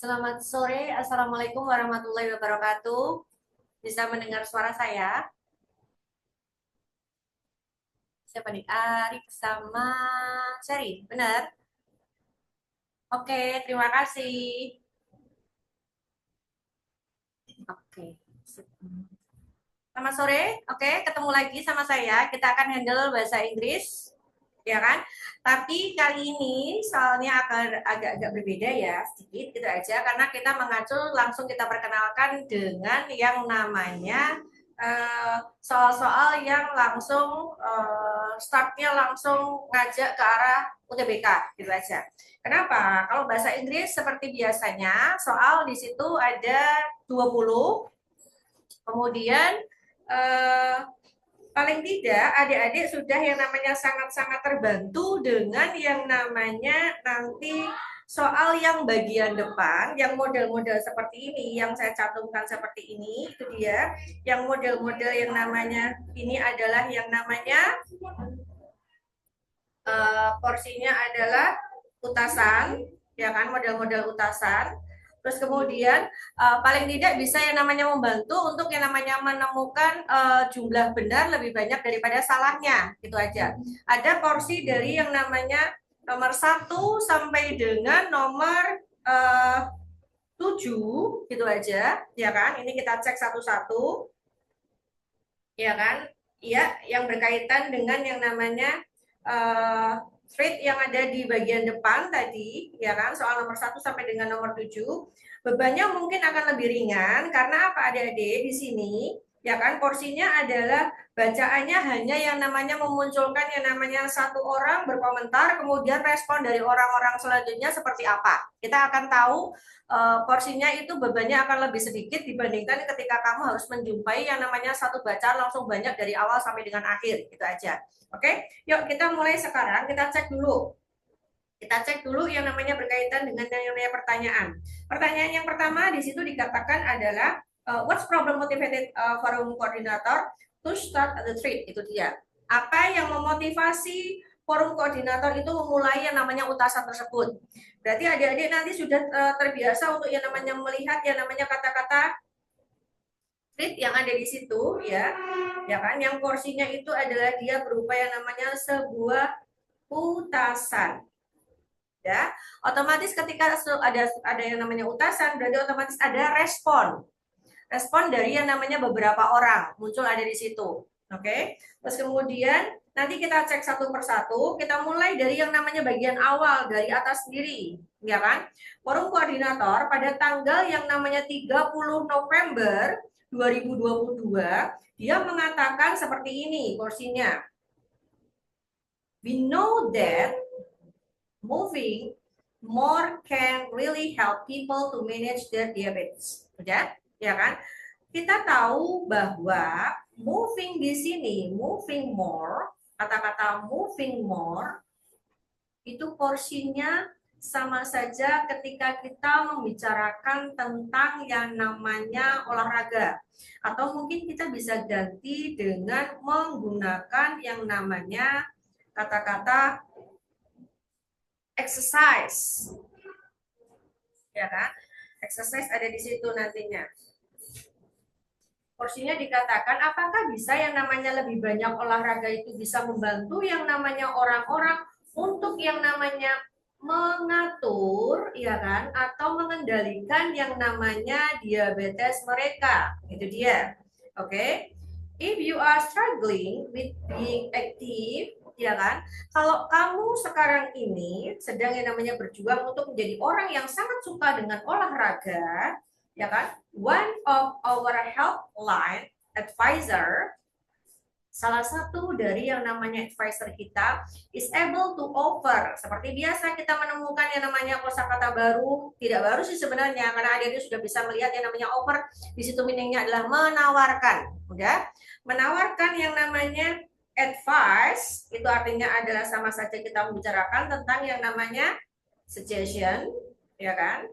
Selamat sore, Assalamualaikum warahmatullahi wabarakatuh. Bisa mendengar suara saya? Siapa nih? Arif sama Seri, benar? Oke, terima kasih. Oke. Selamat sore, oke, ketemu lagi sama saya. Kita akan handle bahasa Inggris, ya kan? Tapi kali ini soalnya akan agak-agak berbeda ya, sedikit gitu aja, karena kita mengacu langsung kita perkenalkan dengan yang namanya soal-soal yang langsung startnya langsung ngajak ke arah UTBK gitu aja. Kenapa? Kalau bahasa Inggris seperti biasanya, soal di situ ada 20. Kemudian eh, paling tidak adik-adik sudah yang namanya sangat-sangat terbantu dengan yang namanya nanti soal yang bagian depan, yang model-model seperti ini, yang saya cantumkan seperti ini, itu dia. Yang model-model yang namanya ini adalah yang namanya porsinya adalah utasan, ya kan, model-model utasan. Terus kemudian paling tidak bisa yang namanya membantu untuk yang namanya menemukan jumlah benar lebih banyak daripada salahnya, gitu aja. Ada porsi dari yang namanya nomor 1 sampai dengan nomor 7, gitu aja, ya kan? Ini kita cek satu-satu, ya kan? Iya, yang berkaitan dengan yang namanya street yang ada di bagian depan tadi, ya kan? Soal nomor 1 sampai dengan nomor 7, bebannya mungkin akan lebih ringan karena apa adik-adik di sini, ya kan? Porsinya adalah bacaannya hanya yang namanya memunculkan yang namanya satu orang berkomentar, kemudian respon dari orang-orang selanjutnya seperti apa. Kita akan tahu porsinya itu bebannya akan lebih sedikit dibandingkan ketika kamu harus menjumpai yang namanya satu bacaan langsung banyak dari awal sampai dengan akhir, gitu aja. Oke, yuk kita mulai sekarang, kita cek dulu. Kita cek dulu yang namanya berkaitan dengan yang namanya pertanyaan. Pertanyaan yang pertama di situ dikatakan adalah what's problem motivated forum coordinator to start the trip, itu dia. Apa yang memotivasi forum koordinator itu memulai yang namanya utasan tersebut. Berarti adik-adik nanti sudah terbiasa untuk yang namanya melihat yang namanya kata-kata treat yang ada di situ, ya kan, yang porsinya itu adalah dia berupa yang namanya sebuah utasan, ya. Otomatis ketika ada yang namanya utasan berarti otomatis ada respon dari yang namanya beberapa orang muncul ada di situ. Oke, terus kemudian nanti kita cek satu persatu. Kita mulai dari yang namanya bagian awal dari atas sendiri, ya kan? Forum koordinator pada tanggal yang namanya 30 November 2022 dia mengatakan seperti ini porsinya. We know that moving more can really help people to manage their diabetes. Ya kan? Kita tahu bahwa moving di sini, moving more, kata-kata moving more itu porsinya sama saja ketika kita membicarakan tentang yang namanya olahraga. Atau mungkin kita bisa ganti dengan menggunakan yang namanya kata-kata exercise. Ya kan? Exercise ada di situ nantinya. Porsinya dikatakan apakah bisa yang namanya lebih banyak olahraga itu bisa membantu yang namanya orang-orang untuk yang namanya mengatur, ya kan, atau mengendalikan yang namanya diabetes mereka. Itu dia. Oke. If you are struggling with being active, ya kan, kalau kamu sekarang ini sedang yang namanya berjuang untuk menjadi orang yang sangat suka dengan olahraga, ya kan, one of our helpline advisor, salah satu dari yang namanya advisor kita is able to offer. Seperti biasa kita menemukan yang namanya kosakata baru, tidak baru sih sebenarnya karena adik-adik sudah bisa melihat yang namanya offer. Di situ meaningnya adalah menawarkan, udah menawarkan yang namanya advice, itu artinya adalah sama saja kita membicarakan tentang yang namanya suggestion, ya kan,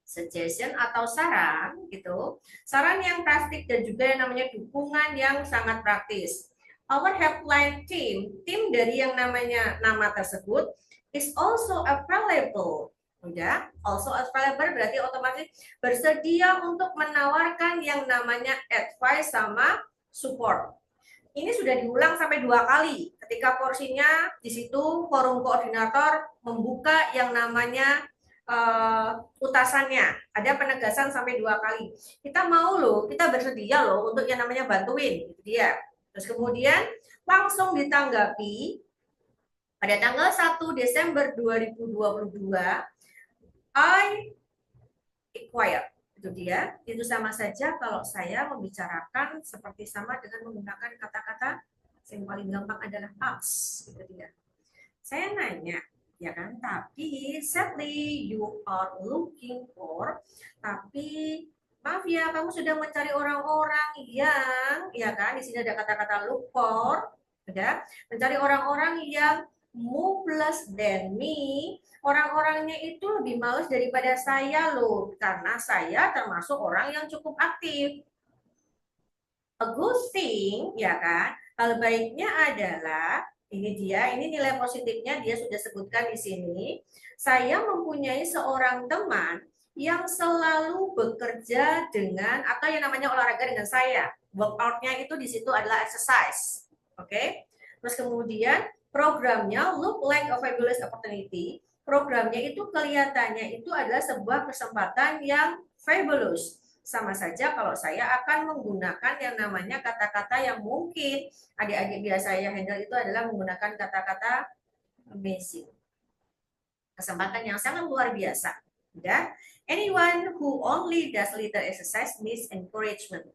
suggestion atau saran gitu. Saran yang praktik dan juga yang namanya dukungan yang sangat praktis. Our helpline team dari yang namanya nama tersebut is also available Udah, also available berarti otomatis bersedia untuk menawarkan yang namanya advice sama support. Ini sudah diulang sampai 2 kali. Ketika porsinya di situ forum koordinator membuka yang namanya utasannya, ada penegasan sampai 2 kali. Kita mau loh, kita bersedia loh untuk yang namanya bantuin, gitu dia. Terus kemudian langsung ditanggapi pada tanggal 1 Desember 2022, I acquire. Itu dia. Itu sama saja kalau saya membicarakan seperti sama dengan menggunakan kata-kata yang paling gampang adalah us. Itu dia. Saya nanya, ya kan? Tapi sadly you are looking for, tapi maaf ya, kamu sudah mencari orang-orang yang, ya kan? Di sini ada kata-kata look for, ada mencari orang-orang yang more plus than me. Orang-orangnya itu lebih males daripada saya loh, karena saya termasuk orang yang cukup aktif. A good thing, ya kan? Hal baiknya adalah ini dia, ini nilai positifnya dia sudah sebutkan di sini. Saya mempunyai seorang teman yang selalu bekerja dengan atau yang namanya olahraga dengan saya. Workoutnya itu di situ adalah exercise. Oke. Terus kemudian programnya look like a fabulous opportunity. Programnya itu kelihatannya itu adalah sebuah kesempatan yang fabulous. Sama saja kalau saya akan menggunakan yang namanya kata-kata yang mungkin adik-adik biasa saya handle itu adalah menggunakan kata-kata amazing. Kesempatan yang sangat luar biasa. Udah? Anyone who only does little exercise needs encouragement.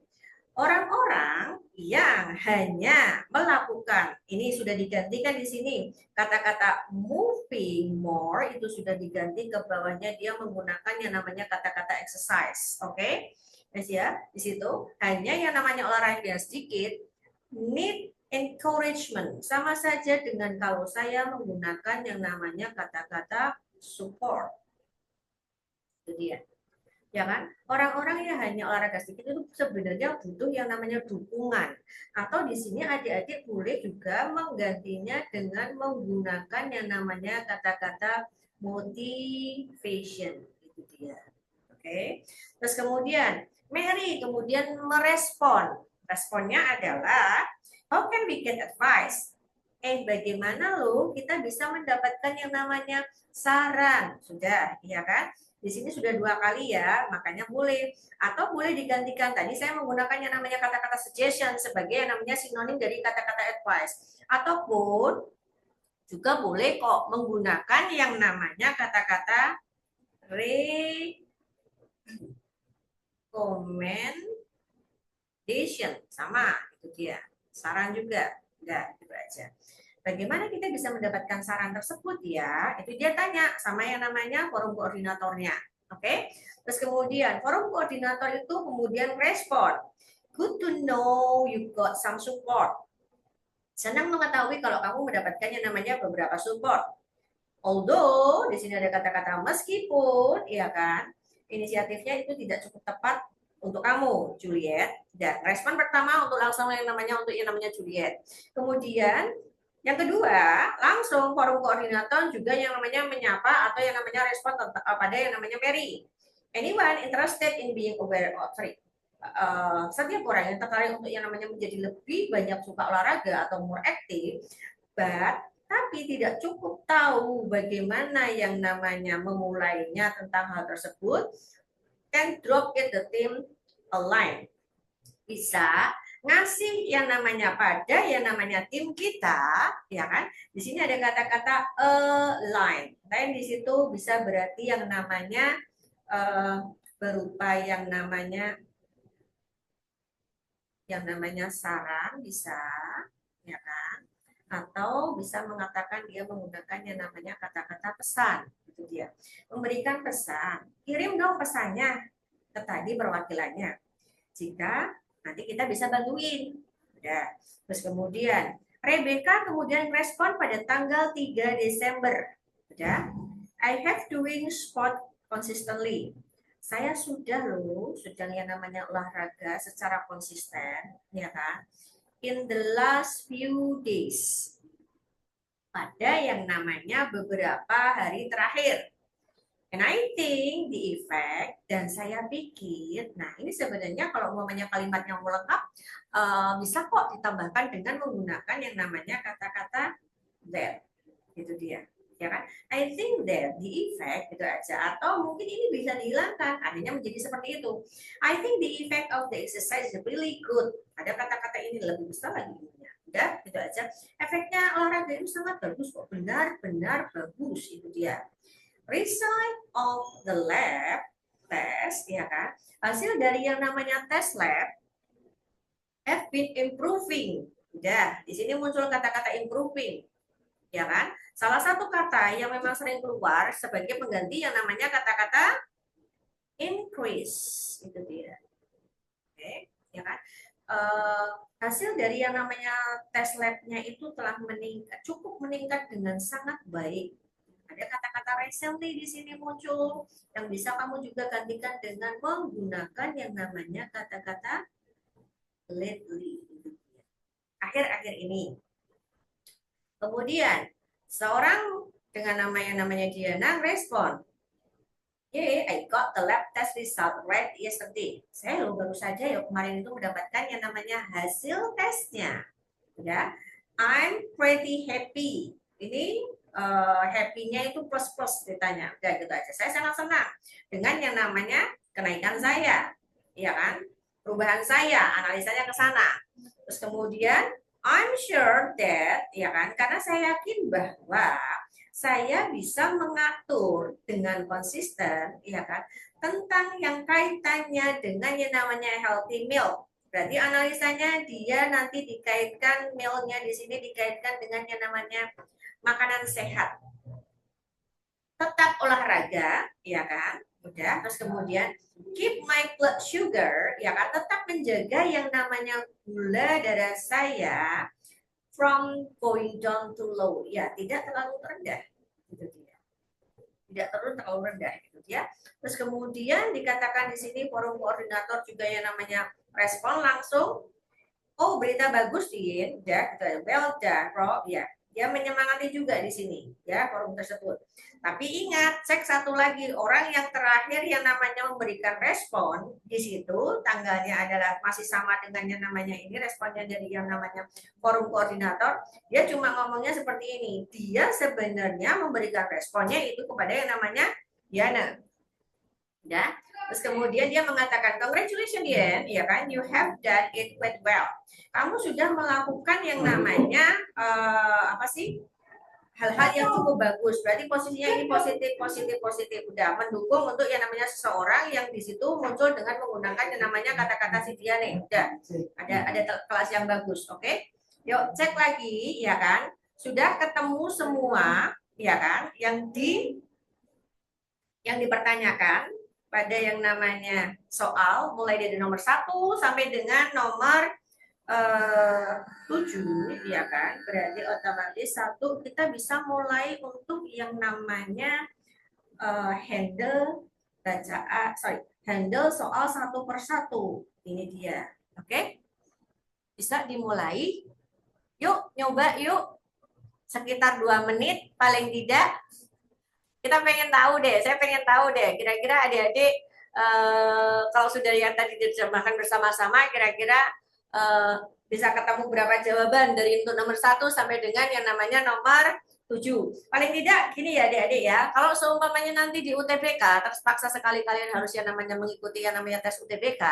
Orang-orang yang hanya melakukan, ini sudah digantikan di sini, kata-kata moving more itu sudah diganti ke bawahnya dia menggunakan yang namanya kata-kata exercise. Oke? Guys ya, di situ hanya yang namanya olahraga sedikit need encouragement. Sama saja dengan kalau saya menggunakan yang namanya kata-kata support. Itu dia. Ya kan? Orang-orang yang hanya olahraga sedikit itu sebenarnya butuh yang namanya dukungan. Atau di sini adik-adik boleh juga menggantinya dengan menggunakan yang namanya kata-kata motivation. Itu dia. Oke. Terus kemudian Mary kemudian merespon. Responnya adalah how can we get advice? Bagaimana loh kita bisa mendapatkan yang namanya saran? Sudah, ya kan? Di sini sudah 2 kali ya, makanya boleh. Atau boleh digantikan. Tadi saya menggunakan yang namanya kata-kata suggestion sebagai yang namanya sinonim dari kata-kata advice. Ataupun juga boleh kok menggunakan yang namanya kata-kata recommendation. Sama, itu dia. Saran juga. Udah, itu aja. Bagaimana kita bisa mendapatkan saran tersebut ya? Itu dia tanya sama yang namanya forum koordinatornya. Oke? Terus kemudian forum koordinator itu kemudian respon. Good to know you got some support. Senang mengetahui kalau kamu mendapatkan yang namanya beberapa support. Although di sini ada kata-kata meskipun, ya kan? Inisiatifnya itu tidak cukup tepat untuk kamu, Juliet. Dan respon pertama untuk langsung yang namanya Juliet. Kemudian yang kedua, langsung forum koordinator juga yang namanya menyapa atau yang namanya respon pada yang namanya Mary. Anyone interested in being aware of it? Setiap orang yang tertarik untuk yang namanya menjadi lebih banyak suka olahraga atau more active, tapi tidak cukup tahu bagaimana yang namanya memulainya tentang hal tersebut, can drop it the team a line. Bisa ngasih yang namanya pada yang namanya tim kita, ya kan? Di sini ada kata-kata align. Dan di situ bisa berarti yang namanya berupa yang namanya saran bisa, ya kan? Atau bisa mengatakan dia menggunakan yang namanya kata-kata pesan, itu dia. Memberikan pesan, kirim dong pesannya ke tadi perwakilannya. Jika nanti kita bisa bantuin. Udah. Terus kemudian Rebecca kemudian respon pada tanggal 3 Desember. Udah. I have doing sport consistently. Saya sudah sedang yang namanya olahraga secara konsisten, ya kan? In the last few days. Pada yang namanya beberapa hari terakhir. And I think the effect, dan saya pikir, nah ini sebenarnya kalau umpamanya kalimat yang lengkap bisa kok ditambahkan dengan menggunakan yang namanya kata-kata that, itu dia, ya kan? I think that the effect itu aja, atau mungkin ini bisa dihilangkan, akhirnya menjadi seperti itu. I think the effect of the exercise is really good. Ada kata-kata ini lebih besar lagi ininya. Udah, itu aja. Efeknya olahraga itu sangat bagus kok, benar-benar bagus, itu dia. Result of the lab test, ya kan, hasil dari yang namanya tes lab have been improving. Udah, di sini muncul kata-kata improving, ya kan, salah satu kata yang memang sering keluar sebagai pengganti yang namanya kata-kata increase, itu dia. Oke, ya kan. Hasil dari yang namanya tes labnya itu telah meningkat, cukup meningkat dengan sangat baik. Ada kata-kata recently di sini muncul yang bisa kamu juga gantikan dengan menggunakan yang namanya kata-kata lately. Akhir-akhir ini. Kemudian seorang dengan namanya Diana respon, "Yeah, I got the lab test result right yesterday." Saya baru saja ya kemarin itu mendapatkan yang namanya hasil tesnya. Ya, I'm pretty happy. Ini happy-nya itu plus-plus ditanya. Udah gitu aja. Saya sangat senang dengan yang namanya kenaikan saya, ya kan? Perubahan saya, analisanya ke sana. Terus kemudian I'm sure that, ya kan? Karena saya yakin bahwa saya bisa mengatur dengan konsisten, ya kan? Tentang yang kaitannya dengan yang namanya healthy meal. Berarti analisanya dia nanti dikaitkan mealnya di sini dikaitkan dengan yang namanya makanan sehat. Tetap olahraga, ya kan? Udah, terus kemudian keep my blood sugar, ya kan? Tetap menjaga yang namanya gula darah saya from going down to low, ya tidak terlalu rendah, gitu tidak terlalu rendah, gitu ya. Terus kemudian dikatakan di sini forum koordinator juga yang namanya respon langsung, oh berita bagus Din, ya, gitu. Well done, Rob, ya. Dia menyemangati juga di sini, ya, forum tersebut. Tapi ingat, cek satu lagi, orang yang terakhir yang namanya memberikan respon di situ, tanggalnya adalah masih sama dengan yang namanya ini, responnya dari yang namanya forum koordinator, dia cuma ngomongnya seperti ini, dia sebenarnya memberikan responnya itu kepada yang namanya Diana. Ya, terus kemudian dia mengatakan, congratulations Dian, ya kan, you have done it quite well. Kamu sudah melakukan yang namanya apa sih, hal-hal yang cukup bagus. Berarti posisinya ini positif, positif, positif. Udah mendukung untuk yang namanya seseorang yang di situ muncul dengan menggunakan yang namanya kata-kata si Dian nih. Udah ada kelas yang bagus, oke? Yuk cek lagi, ya kan? Sudah ketemu semua, ya kan? Yang dipertanyakan pada yang namanya soal mulai dari nomor 1 sampai dengan nomor 7, ya kan, berarti otomatis satu kita bisa mulai untuk yang namanya handle soal satu persatu. Ini dia, oke, bisa dimulai. Yuk nyoba yuk, sekitar 2 menit paling tidak. Kita pengen tahu deh, saya pengen tahu deh, kira-kira adik-adik kalau sudah yang tadi diterjemahkan bersama-sama, kira-kira bisa ketemu berapa jawaban dari untuk nomor 1 sampai dengan yang namanya nomor 7. Paling tidak gini ya adik-adik ya, kalau seumpamanya nanti di UTBK, terpaksa sekali kalian harus yang namanya mengikuti yang namanya tes UTBK,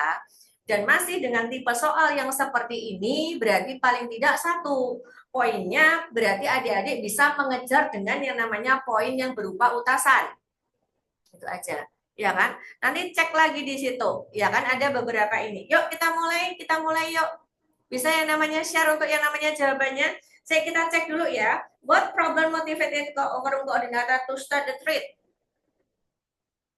dan masih dengan tipe soal yang seperti ini, berarti paling tidak 1 poinnya berarti adik-adik bisa mengejar dengan yang namanya poin yang berupa utasan. Itu aja, ya kan? Nanti cek lagi di situ, ya kan, ada beberapa ini. Yuk kita mulai yuk. Bisa yang namanya share untuk yang namanya jawabannya. Kita cek dulu ya. What problem motivated forum coordinator to start the thread?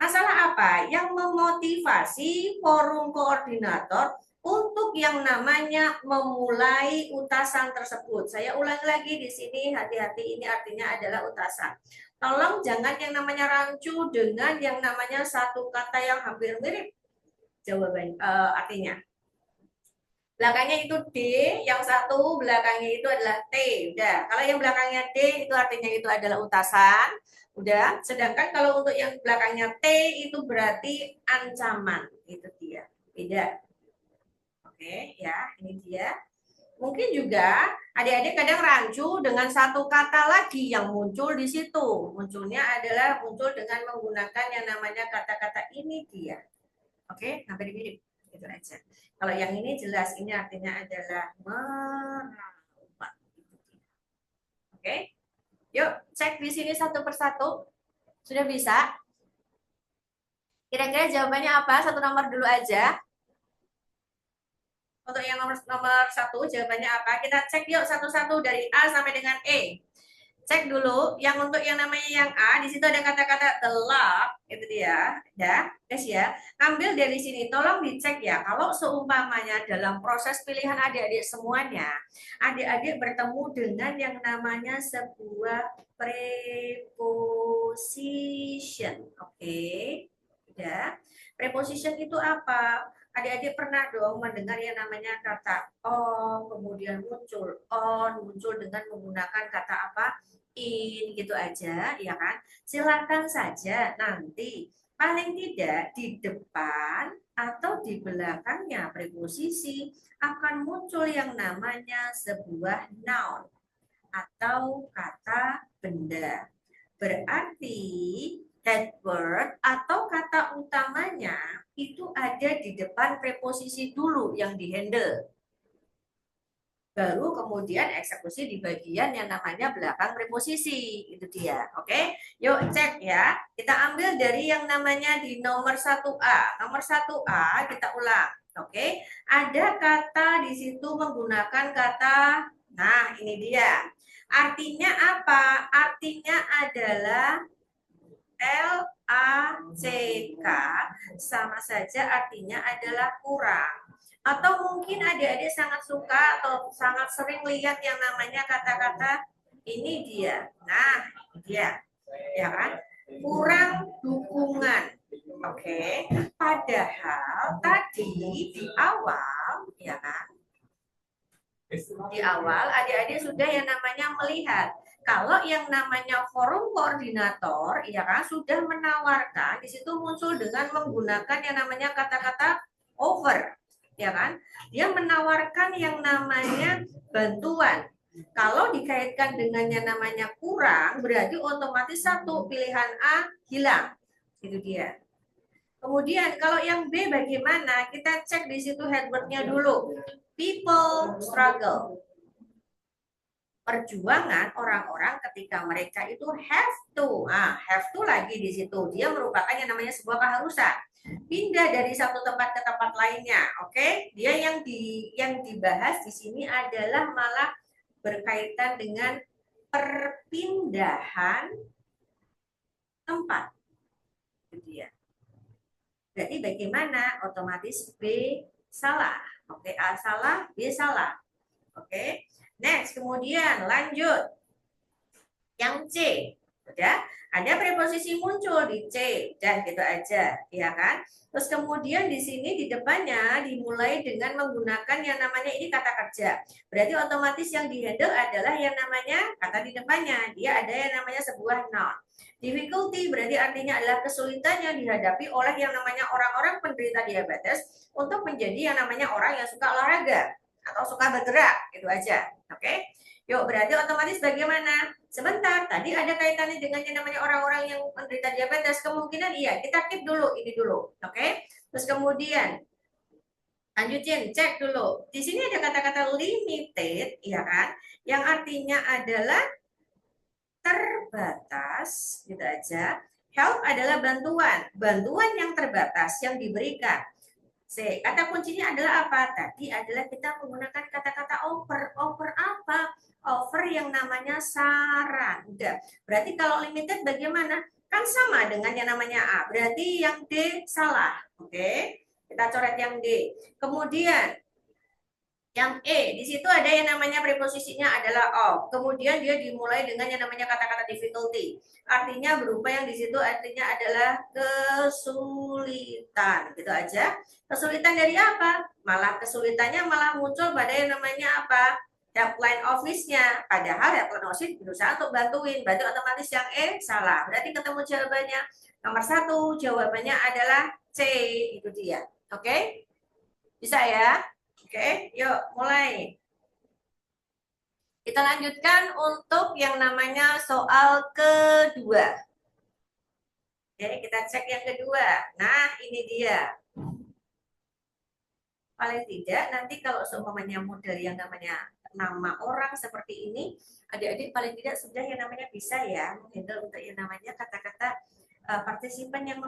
Masalah apa yang memotivasi forum koordinator untuk yang namanya memulai utasan tersebut? Saya ulangi lagi di sini, hati-hati, ini artinya adalah utasan. Tolong jangan yang namanya rancu dengan yang namanya satu kata yang hampir mirip jawaban artinya. Belakangnya itu D, yang satu belakangnya itu adalah T. Udah, kalau yang belakangnya D itu artinya itu adalah utasan. Udah. Sedangkan kalau untuk yang belakangnya T itu berarti ancaman. Itu dia. Beda. Oke, ya, ini dia. Mungkin juga adik-adik kadang rancu dengan satu kata lagi yang muncul di situ. Munculnya adalah muncul dengan menggunakan yang namanya kata-kata ini dia. Oke, hampir mirip. Itu aja. Kalau yang ini jelas, ini artinya adalah merawat. Oke, yuk cek di sini satu persatu. Sudah bisa? Kira-kira jawabannya apa? Satu nomor dulu aja. Untuk yang nomor satu, jawabannya apa? Kita cek yuk satu-satu dari A sampai dengan E. Cek dulu yang untuk yang namanya yang A, di situ ada kata-kata the love, itu dia, ya, guys ya. Ambil dari sini, tolong dicek ya. Kalau seumpamanya dalam proses pilihan adik-adik semuanya, adik-adik bertemu dengan yang namanya sebuah preposition, oke? Ya, preposition itu apa? Adik-adik pernah dong mendengar yang namanya kata on, kemudian muncul on, muncul dengan menggunakan kata apa? In, gitu aja, ya kan? Silakan saja nanti paling tidak di depan atau di belakangnya preposisi akan muncul yang namanya sebuah noun atau kata benda. Berarti head word atau kata utamanya itu ada di depan preposisi dulu yang dihandle. Baru kemudian eksekusi di bagian yang namanya belakang preposisi. Itu dia. Oke, yuk cek ya. Kita ambil dari yang namanya di nomor 1A. Nomor 1A kita ulang. Oke, ada kata di situ menggunakan kata, nah ini dia. Artinya apa? Artinya adalah LACK, sama saja artinya adalah kurang. Atau mungkin adik-adik sangat suka atau sangat sering lihat yang namanya kata-kata ini dia. Nah, dia. Ya kan? Kurang dukungan. Oke. Padahal tadi di awal, ya kan? Di awal adik-adik sudah yang namanya melihat kalau yang namanya forum koordinator ya kan sudah menawarkan di situ muncul dengan menggunakan yang namanya kata-kata over, ya kan? Dia menawarkan yang namanya bantuan. Kalau dikaitkan dengan yang namanya kurang berarti otomatis satu pilihan A hilang. Itu dia. Kemudian kalau yang B bagaimana? Kita cek di situ headwordnya dulu. People struggle. Perjuangan orang-orang ketika mereka itu have to. Have to lagi di situ. Dia merupakan yang namanya sebuah keharusan. Pindah dari satu tempat ke tempat lainnya. Oke? Dia yang dibahas di sini adalah malah berkaitan dengan perpindahan tempat. Itu dia. Berarti bagaimana? Otomatis B salah. Oke, A salah, B salah. Oke. Next, kemudian lanjut. Yang C. Udah, ada preposisi muncul di C dan gitu aja, ya kan? Terus kemudian di sini di depannya dimulai dengan menggunakan yang namanya ini kata kerja. Berarti otomatis yang dihandle adalah yang namanya kata di depannya. Dia ada yang namanya sebuah noun. Difficulty berarti artinya adalah kesulitan yang dihadapi oleh yang namanya orang-orang penderita diabetes untuk menjadi yang namanya orang yang suka olahraga atau suka bergerak, itu aja. Oke? Yuk, berarti otomatis bagaimana? Sebentar, tadi ada kaitannya dengan yang namanya orang-orang yang menderita diabetes. Kemungkinan iya, kita keep dulu ini dulu. Oke? Terus kemudian lanjutin, cek dulu. Di sini ada kata-kata limited, ya kan? Yang artinya adalah terbatas, gitu aja. Help adalah bantuan, bantuan yang terbatas yang diberikan. C, kata kuncinya adalah apa? Tadi adalah kita menggunakan kata-kata offer. Offer apa? Offer yang namanya saran. Udah. Berarti kalau limited bagaimana? Kan sama dengan yang namanya A. Berarti yang D salah. Oke. Kita coret yang D. Kemudian yang E, di situ ada yang namanya preposisinya adalah of. Kemudian dia dimulai dengan yang namanya kata-kata difficulty. Artinya berupa yang di situ artinya adalah kesulitan. Gitu aja. Kesulitan dari apa? Malah kesulitannya malah muncul pada yang namanya apa? helpline office-nya. Padahal helpline office berusaha untuk bantuin. Berarti otomatis yang E salah. Berarti ketemu jawabannya. Nomor 1 jawabannya adalah C. Itu dia. Oke? Bisa ya? Oke, yuk mulai. Kita lanjutkan untuk yang namanya soal kedua. Oke, kita cek yang kedua. Nah, ini dia. Paling tidak nanti kalau seumpamanya model yang namanya nama orang seperti ini, adik-adik paling tidak sudah yang namanya bisa ya menghandle untuk yang namanya kata-kata partisipan yang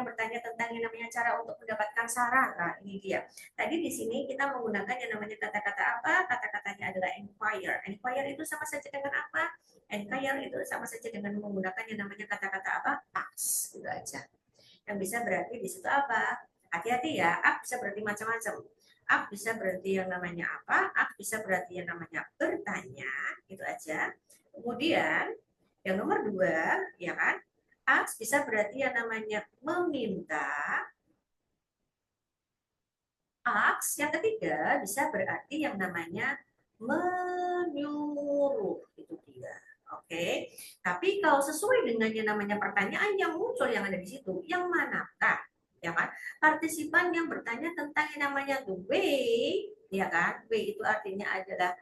bertanya tentang yang namanya cara untuk mendapatkan saran. Nah, ini dia. Tadi di sini kita menggunakan yang namanya kata-kata apa? Kata-katanya adalah inquire. Inquire itu sama saja dengan apa? Inquire itu sama saja dengan menggunakan yang namanya kata-kata apa? Ask, gitu aja. Yang bisa berarti di situ apa? Hati-hati ya, up bisa berarti macam-macam. Up bisa berarti yang namanya apa? Up bisa berarti yang namanya bertanya, gitu aja. Kemudian yang nomor 2, ya kan? Ask bisa berarti yang namanya meminta. Ask yang ketiga bisa berarti yang namanya menyuruh, itu dia. Oke, tapi kalau sesuai dengan yang namanya pertanyaan yang muncul yang ada di situ, yang manakah? Ya kan? Partisipan yang bertanya tentang yang namanya the way, ya kan? Way itu artinya adalah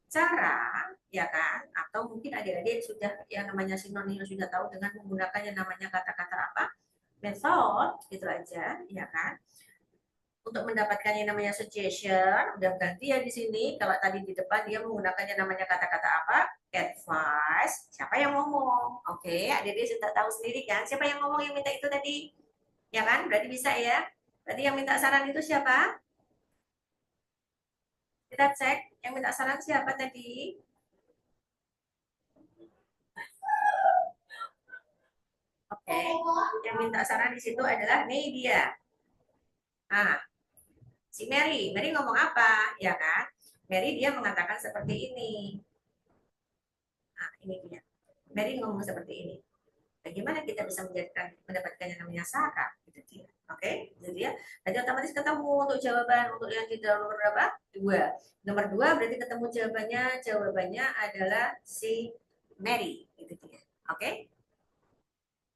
cara, ya kan? Atau mungkin adik-adik sudah yang namanya sinonim sudah tahu dengan menggunakan yang namanya kata-kata apa? Method, gitu aja, ya kan? Untuk mendapatkan yang namanya suggestion, udah ganti ya di sini. Kalau tadi di depan dia menggunakan yang namanya kata-kata apa? Advice. Siapa yang ngomong? Oke, adik-adik sudah tahu sendiri kan? Siapa yang ngomong yang minta itu tadi? Ya kan? Berarti bisa ya. Berarti yang minta saran itu siapa? Kita cek yang minta saran siapa tadi? Oke, yang minta saran di situ adalah nih dia. Nah, si Mary. Mary ngomong apa? Ya kan? Mary dia mengatakan seperti ini. Nah, ini dia. Mary ngomong seperti ini. Bagaimana kita bisa mendapatkan yang namanya saran? Itu dia. Oke, jadi ya. Jadi otomatis ketemu untuk jawaban untuk yang di nomor berapa? 2. Nomor 2 berarti ketemu jawabannya. Jawabannya adalah si Mary. Itu dia. Oke,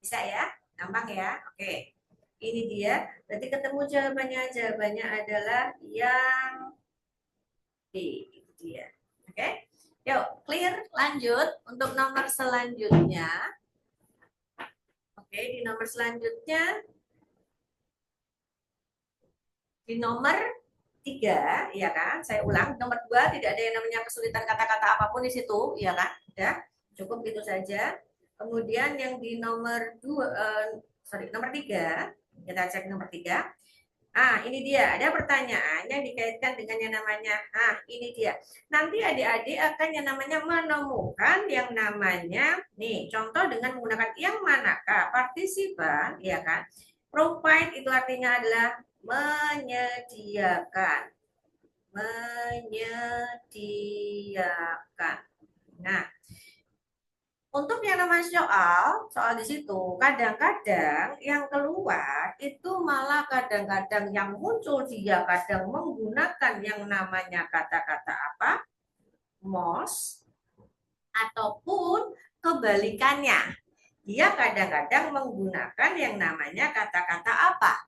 bisa ya? Gampang ya? Oke. Ini dia. Berarti ketemu jawabannya. Jawabannya adalah yang B. Itu dia. Oke. Yuk, clear. Lanjut untuk nomor selanjutnya. Oke, di nomor selanjutnya, di nomor 3, ya kan? Saya ulang, nomor 2 tidak ada yang namanya kesulitan kata-kata apapun di situ, ya kan? Ya, cukup gitu saja. Kemudian yang di nomor 2, nomor 3, kita cek nomor 3. Ah, ini dia, ada pertanyaan yang dikaitkan dengan yang namanya, ini dia. Nanti adik-adik akan yang namanya menemukan yang namanya, nih, contoh dengan menggunakan yang manakah, partisipan, ya kan? Provide itu artinya adalah menyediakan. Menyediakan. Nah, untuk yang namanya soal di situ, kadang-kadang yang keluar itu malah kadang-kadang yang muncul dia kadang menggunakan yang namanya kata-kata apa? Most, ataupun kebalikannya. Dia kadang-kadang menggunakan yang namanya kata-kata apa?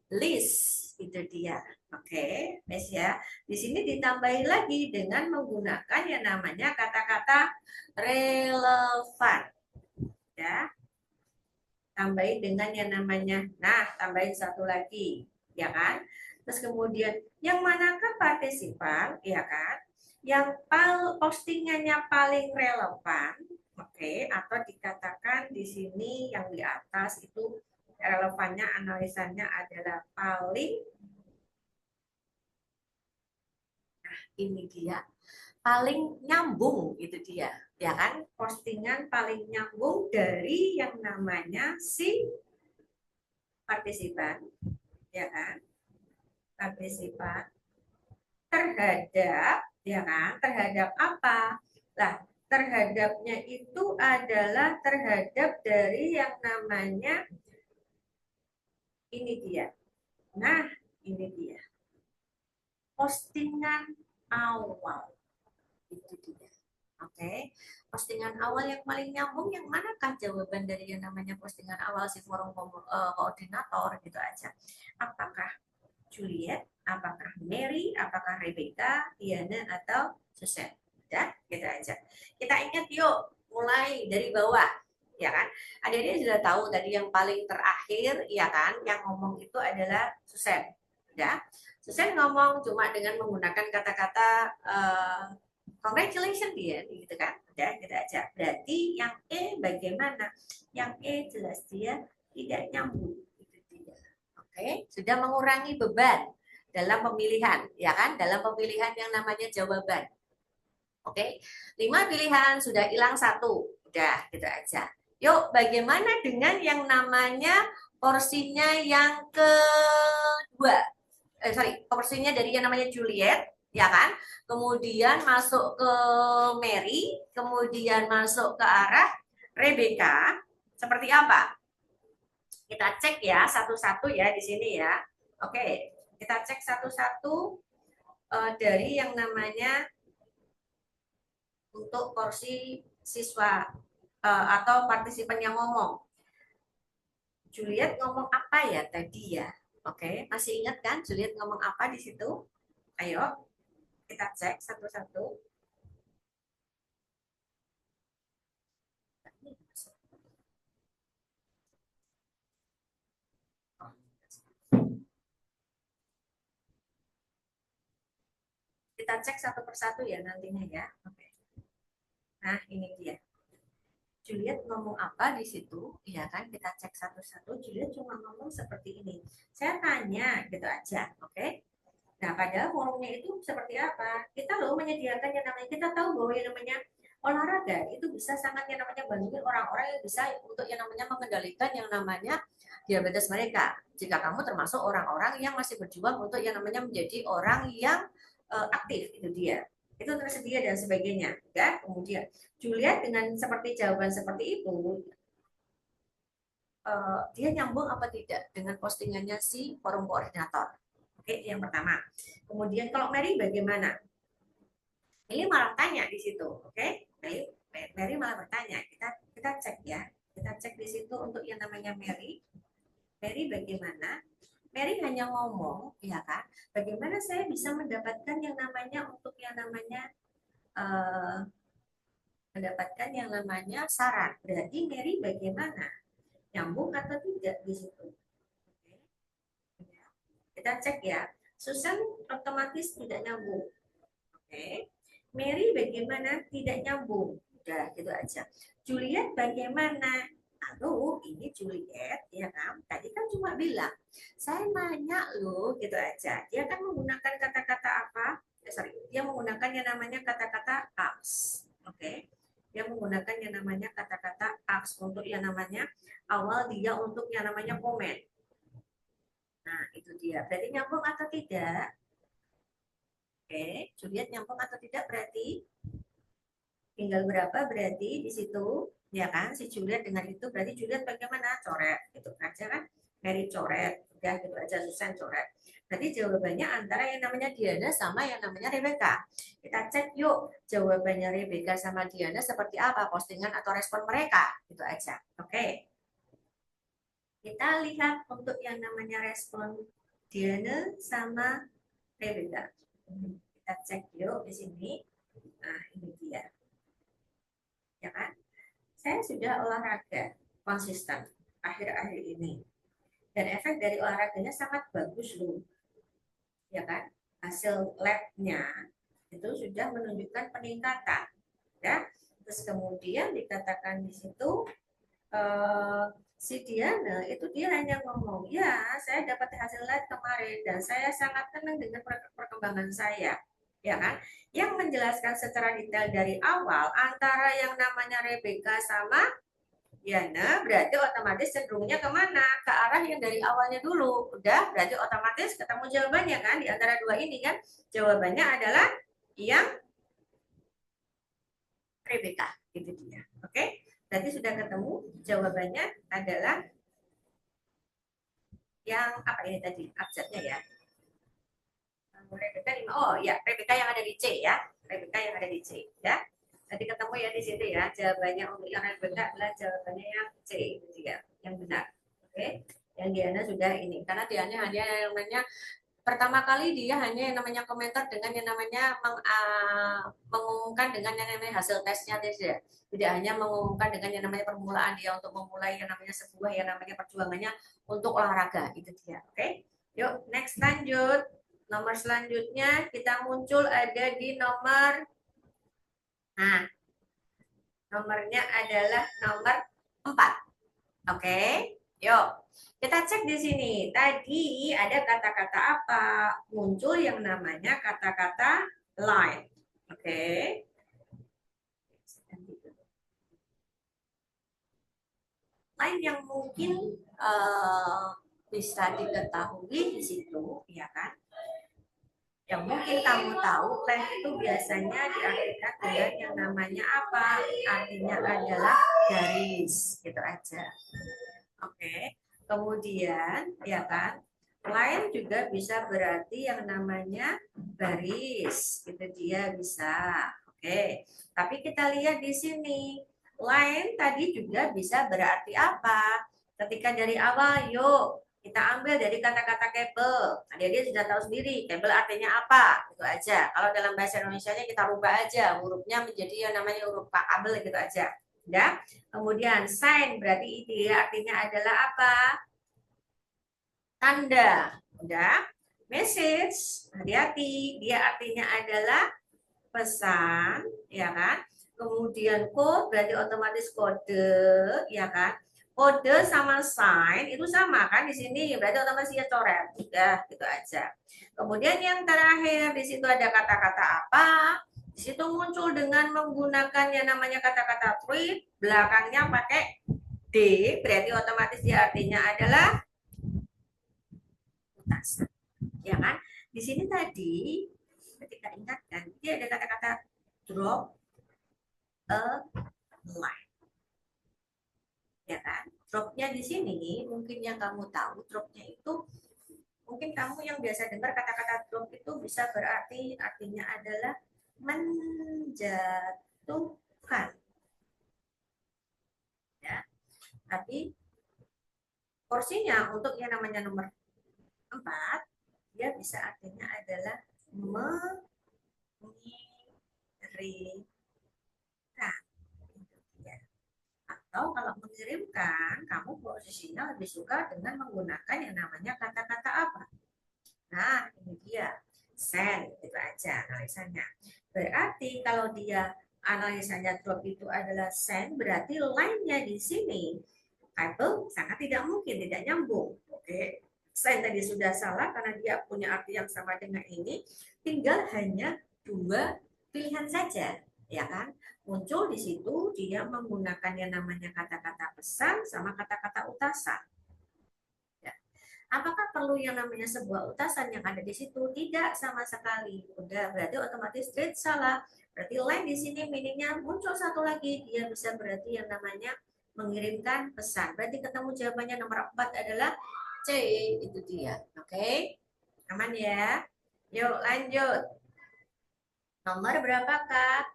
List. Itu dia. Oke, Miss ya. Di sini ditambahi lagi dengan menggunakan yang namanya kata-kata relevan. Ya, tambahin dengan yang namanya, tambahin satu lagi, ya kan? Terus kemudian yang manakah partisipan, ya kan? Yang postingannya paling relevan, oke? Atau dikatakan di sini yang di atas itu relevannya analisanya adalah paling, ini dia, paling nyambung, itu dia, ya kan? Postingan paling nyambung dari yang namanya si partisipan, ya kan? Partisipan terhadap, ya kan? Terhadap apa? Lah, terhadapnya itu adalah terhadap dari yang namanya, ini dia. Nah, ini dia. Postingan awal. Itu dia. Oke, postingan awal yang paling nyambung yang manakah jawaban dari yang namanya postingan awal si forum koordinator gitu aja. Apakah Juliet, apakah Mary, apakah Rebecca, Diana atau Susan? Ya, gitu aja. Kita ingat yuk, mulai dari bawah, ya kan? Adik-adik sudah tahu tadi yang paling terakhir, ya kan? Yang ngomong itu adalah Susan, ya. Susan ngomong cuma dengan menggunakan kata-kata congratulations dia, gitu kan? Udah, gitu aja. Berarti yang E bagaimana? Yang E jelas dia tidak nyambung. Itu dia. Oke, sudah mengurangi beban dalam pemilihan, ya kan? Dalam pemilihan yang namanya jawaban. Oke, 5 pilihan sudah hilang satu, udah gitu aja. Yuk, bagaimana dengan yang namanya porsinya yang kedua? Porsinya dari yang namanya Juliet, ya kan? Kemudian masuk ke Mary, kemudian masuk ke arah Rebecca. Seperti apa? Kita cek ya satu-satu ya di sini ya. Oke, kita cek satu-satu dari yang namanya untuk porsi siswa atau partisipan yang ngomong. Juliet ngomong apa ya tadi ya? Oke, masih ingat kan Juliet ngomong apa di situ? Ayo, kita cek satu-satu. Kita cek satu persatu ya nantinya ya. Oke. Nah, ini dia. Juliet ngomong apa di situ, ya kan? Kita cek satu-satu. Juliet cuma ngomong seperti ini. Saya tanya gitu aja, oke? Nah, pada forumnya itu seperti apa? Kita loh menyediakan yang namanya, kita tahu bahwa yang namanya olahraga itu bisa sangat yang namanya bantuin orang-orang yang bisa untuk yang namanya mengendalikan yang namanya diabetes mereka. Jika kamu termasuk orang-orang yang masih berjuang untuk yang namanya menjadi orang yang aktif, itu dia. Itu tersedia dan sebagainya, ya. Kemudian Juliet dengan seperti jawaban seperti itu, dia nyambung apa tidak dengan postingannya si forum koordinator. Oke, yang pertama. Kemudian kalau Mary bagaimana? Mary malah tanya di situ, oke? Mary malah bertanya. Kita cek ya. Kita cek di situ untuk yang namanya Mary. Mary bagaimana? Mary hanya ngomong, ya kan? Bagaimana saya bisa mendapatkan yang namanya untuk yang namanya uh, mendapatkan yang namanya saran. Berarti Mary bagaimana? Nyambung atau tidak di situ? Kita cek ya. Susan otomatis tidak nyambung. Oke. Mary bagaimana? Tidak nyambung. Udah gitu aja. Juliet bagaimana? Aduh, ini Juliet, ya kan? Tadi kan cuma bilang, saya nanya loh, gitu aja. Dia kan menggunakan kata-kata apa? Dia menggunakan yang namanya kata-kata ask. Oke. Dia menggunakan yang namanya kata-kata ask untuk yang namanya awal dia untuk yang namanya komen. Nah, itu dia. Berarti nyambung atau tidak? Oke, Juliet nyambung atau tidak berarti tinggal berapa berarti di situ, ya kan? Si Juliet dengan itu berarti Juliet bagaimana? Coret, gitu aja kan? Mary coret, udah gitu aja Susan coret. Berarti jawabannya antara yang namanya Diana sama yang namanya Rebecca. Kita cek yuk jawabannya Rebecca sama Diana seperti apa postingan atau respon mereka, gitu aja. Oke. Kita lihat untuk yang namanya respon Diana sama Rebecca. Kita cek yuk di sini. Nah, ini dia. Ya kan? Saya sudah olahraga konsisten akhir-akhir ini. Dan efek dari olahraganya sangat bagus loh. Ya kan? Hasil labnya itu sudah menunjukkan peningkatan. Ya. Terus kemudian dikatakan di situ si Diana itu dia hanya ngomong, ya saya dapat hasil lab kemarin dan saya sangat tenang dengan perkembangan saya, ya kan? Yang menjelaskan secara detail dari awal antara yang namanya Rebecca sama Diana berarti otomatis cenderungnya kemana? Ke arah yang dari awalnya dulu. Udah, berarti otomatis ketemu jawabannya kan di antara dua ini kan? Jawabannya adalah yang Rebecca, gitu dia. Oke? Berarti sudah ketemu jawabannya adalah yang apa ini tadi abjadnya ya. Rebecca 5. Oh ya, Rebecca yang ada di C ya. Rebecca yang ada di C ya. Tadi ketemu ya di situ ya. Jawabannya untuk yang Rebecca adalah jawabannya yang C itu dia, yang benar. Oke. Yang Diana sudah ini karena Diana hanya yang namanya pertama kali dia hanya yang namanya komentar dengan yang namanya mengumumkan dengan yang namanya hasil tesnya ya. Tidak hanya mengumumkan dengan yang namanya permulaan dia untuk memulai yang namanya sebuah yang namanya perjuangannya untuk olahraga itu dia. Oke. Yuk next lanjut. Nomor selanjutnya kita muncul ada di nomor, nah nomornya adalah nomor 4. Oke, yuk kita cek di sini. Tadi ada kata-kata apa? Muncul yang namanya kata-kata line. Oke. Line yang mungkin bisa diketahui di situ, ya kan? Yang mungkin kamu tahu, line itu biasanya diartikan dengan yang namanya apa? Artinya adalah garis, gitu aja. Oke. Kemudian, ya kan? Line juga bisa berarti yang namanya garis, gitu dia bisa. Oke. Tapi kita lihat di sini, line tadi juga bisa berarti apa? Ketika dari awal, yuk kita ambil dari kata-kata kabel. Nah, dia sudah tahu sendiri kabel artinya apa, itu aja. Kalau dalam bahasa Indonesia-nya kita rubah aja hurufnya menjadi yang namanya huruf kabel gitu aja. Ya. Kemudian sign berarti dia artinya adalah apa? Tanda. Udah. Message, hati-hati, dia artinya adalah pesan, ya kan? Kemudian code berarti otomatis kode, ya kan? Kode sama sign itu sama kan di sini, berarti otomatis ya coret. Udah, gitu aja. Kemudian yang terakhir di situ ada kata-kata apa? Di situ muncul dengan menggunakan yang namanya kata-kata treat, belakangnya pakai D, berarti otomatis dia artinya adalah mutasi. Ya kan? Di sini tadi ketika ingatkan, dia ada kata-kata drop a line. Ya kan? Dropnya di sini mungkin yang kamu tahu dropnya itu mungkin kamu yang biasa dengar kata-kata drop itu bisa berarti artinya adalah menjatuhkan. Ya. Tapi porsinya untuk yang namanya nomor 4 dia bisa artinya adalah mengirimkan. Atau kalau mengirimkan, kamu posisinya lebih suka dengan menggunakan yang namanya kata-kata apa? Nah, ini dia. Send, itu aja analisanya. Berarti kalau dia analisanya drop itu adalah send, berarti line-nya di sini kabel sangat tidak mungkin, tidak nyambung. Oke, send tadi sudah salah karena dia punya arti yang sama dengan ini. Tinggal hanya dua pilihan saja, ya kan? Muncul di situ dia menggunakan yang namanya kata-kata pesan sama kata-kata utasan. Ya. Apakah perlu yang namanya sebuah utasan yang ada di situ? Tidak sama sekali. Udah berarti otomatis straight salah. Berarti line di sini meaningnya muncul satu lagi. Dia bisa berarti yang namanya mengirimkan pesan. Berarti ketemu jawabannya nomor 4 adalah C. Itu dia. Oke. Aman ya? Yuk lanjut. Nomor berapa Kak?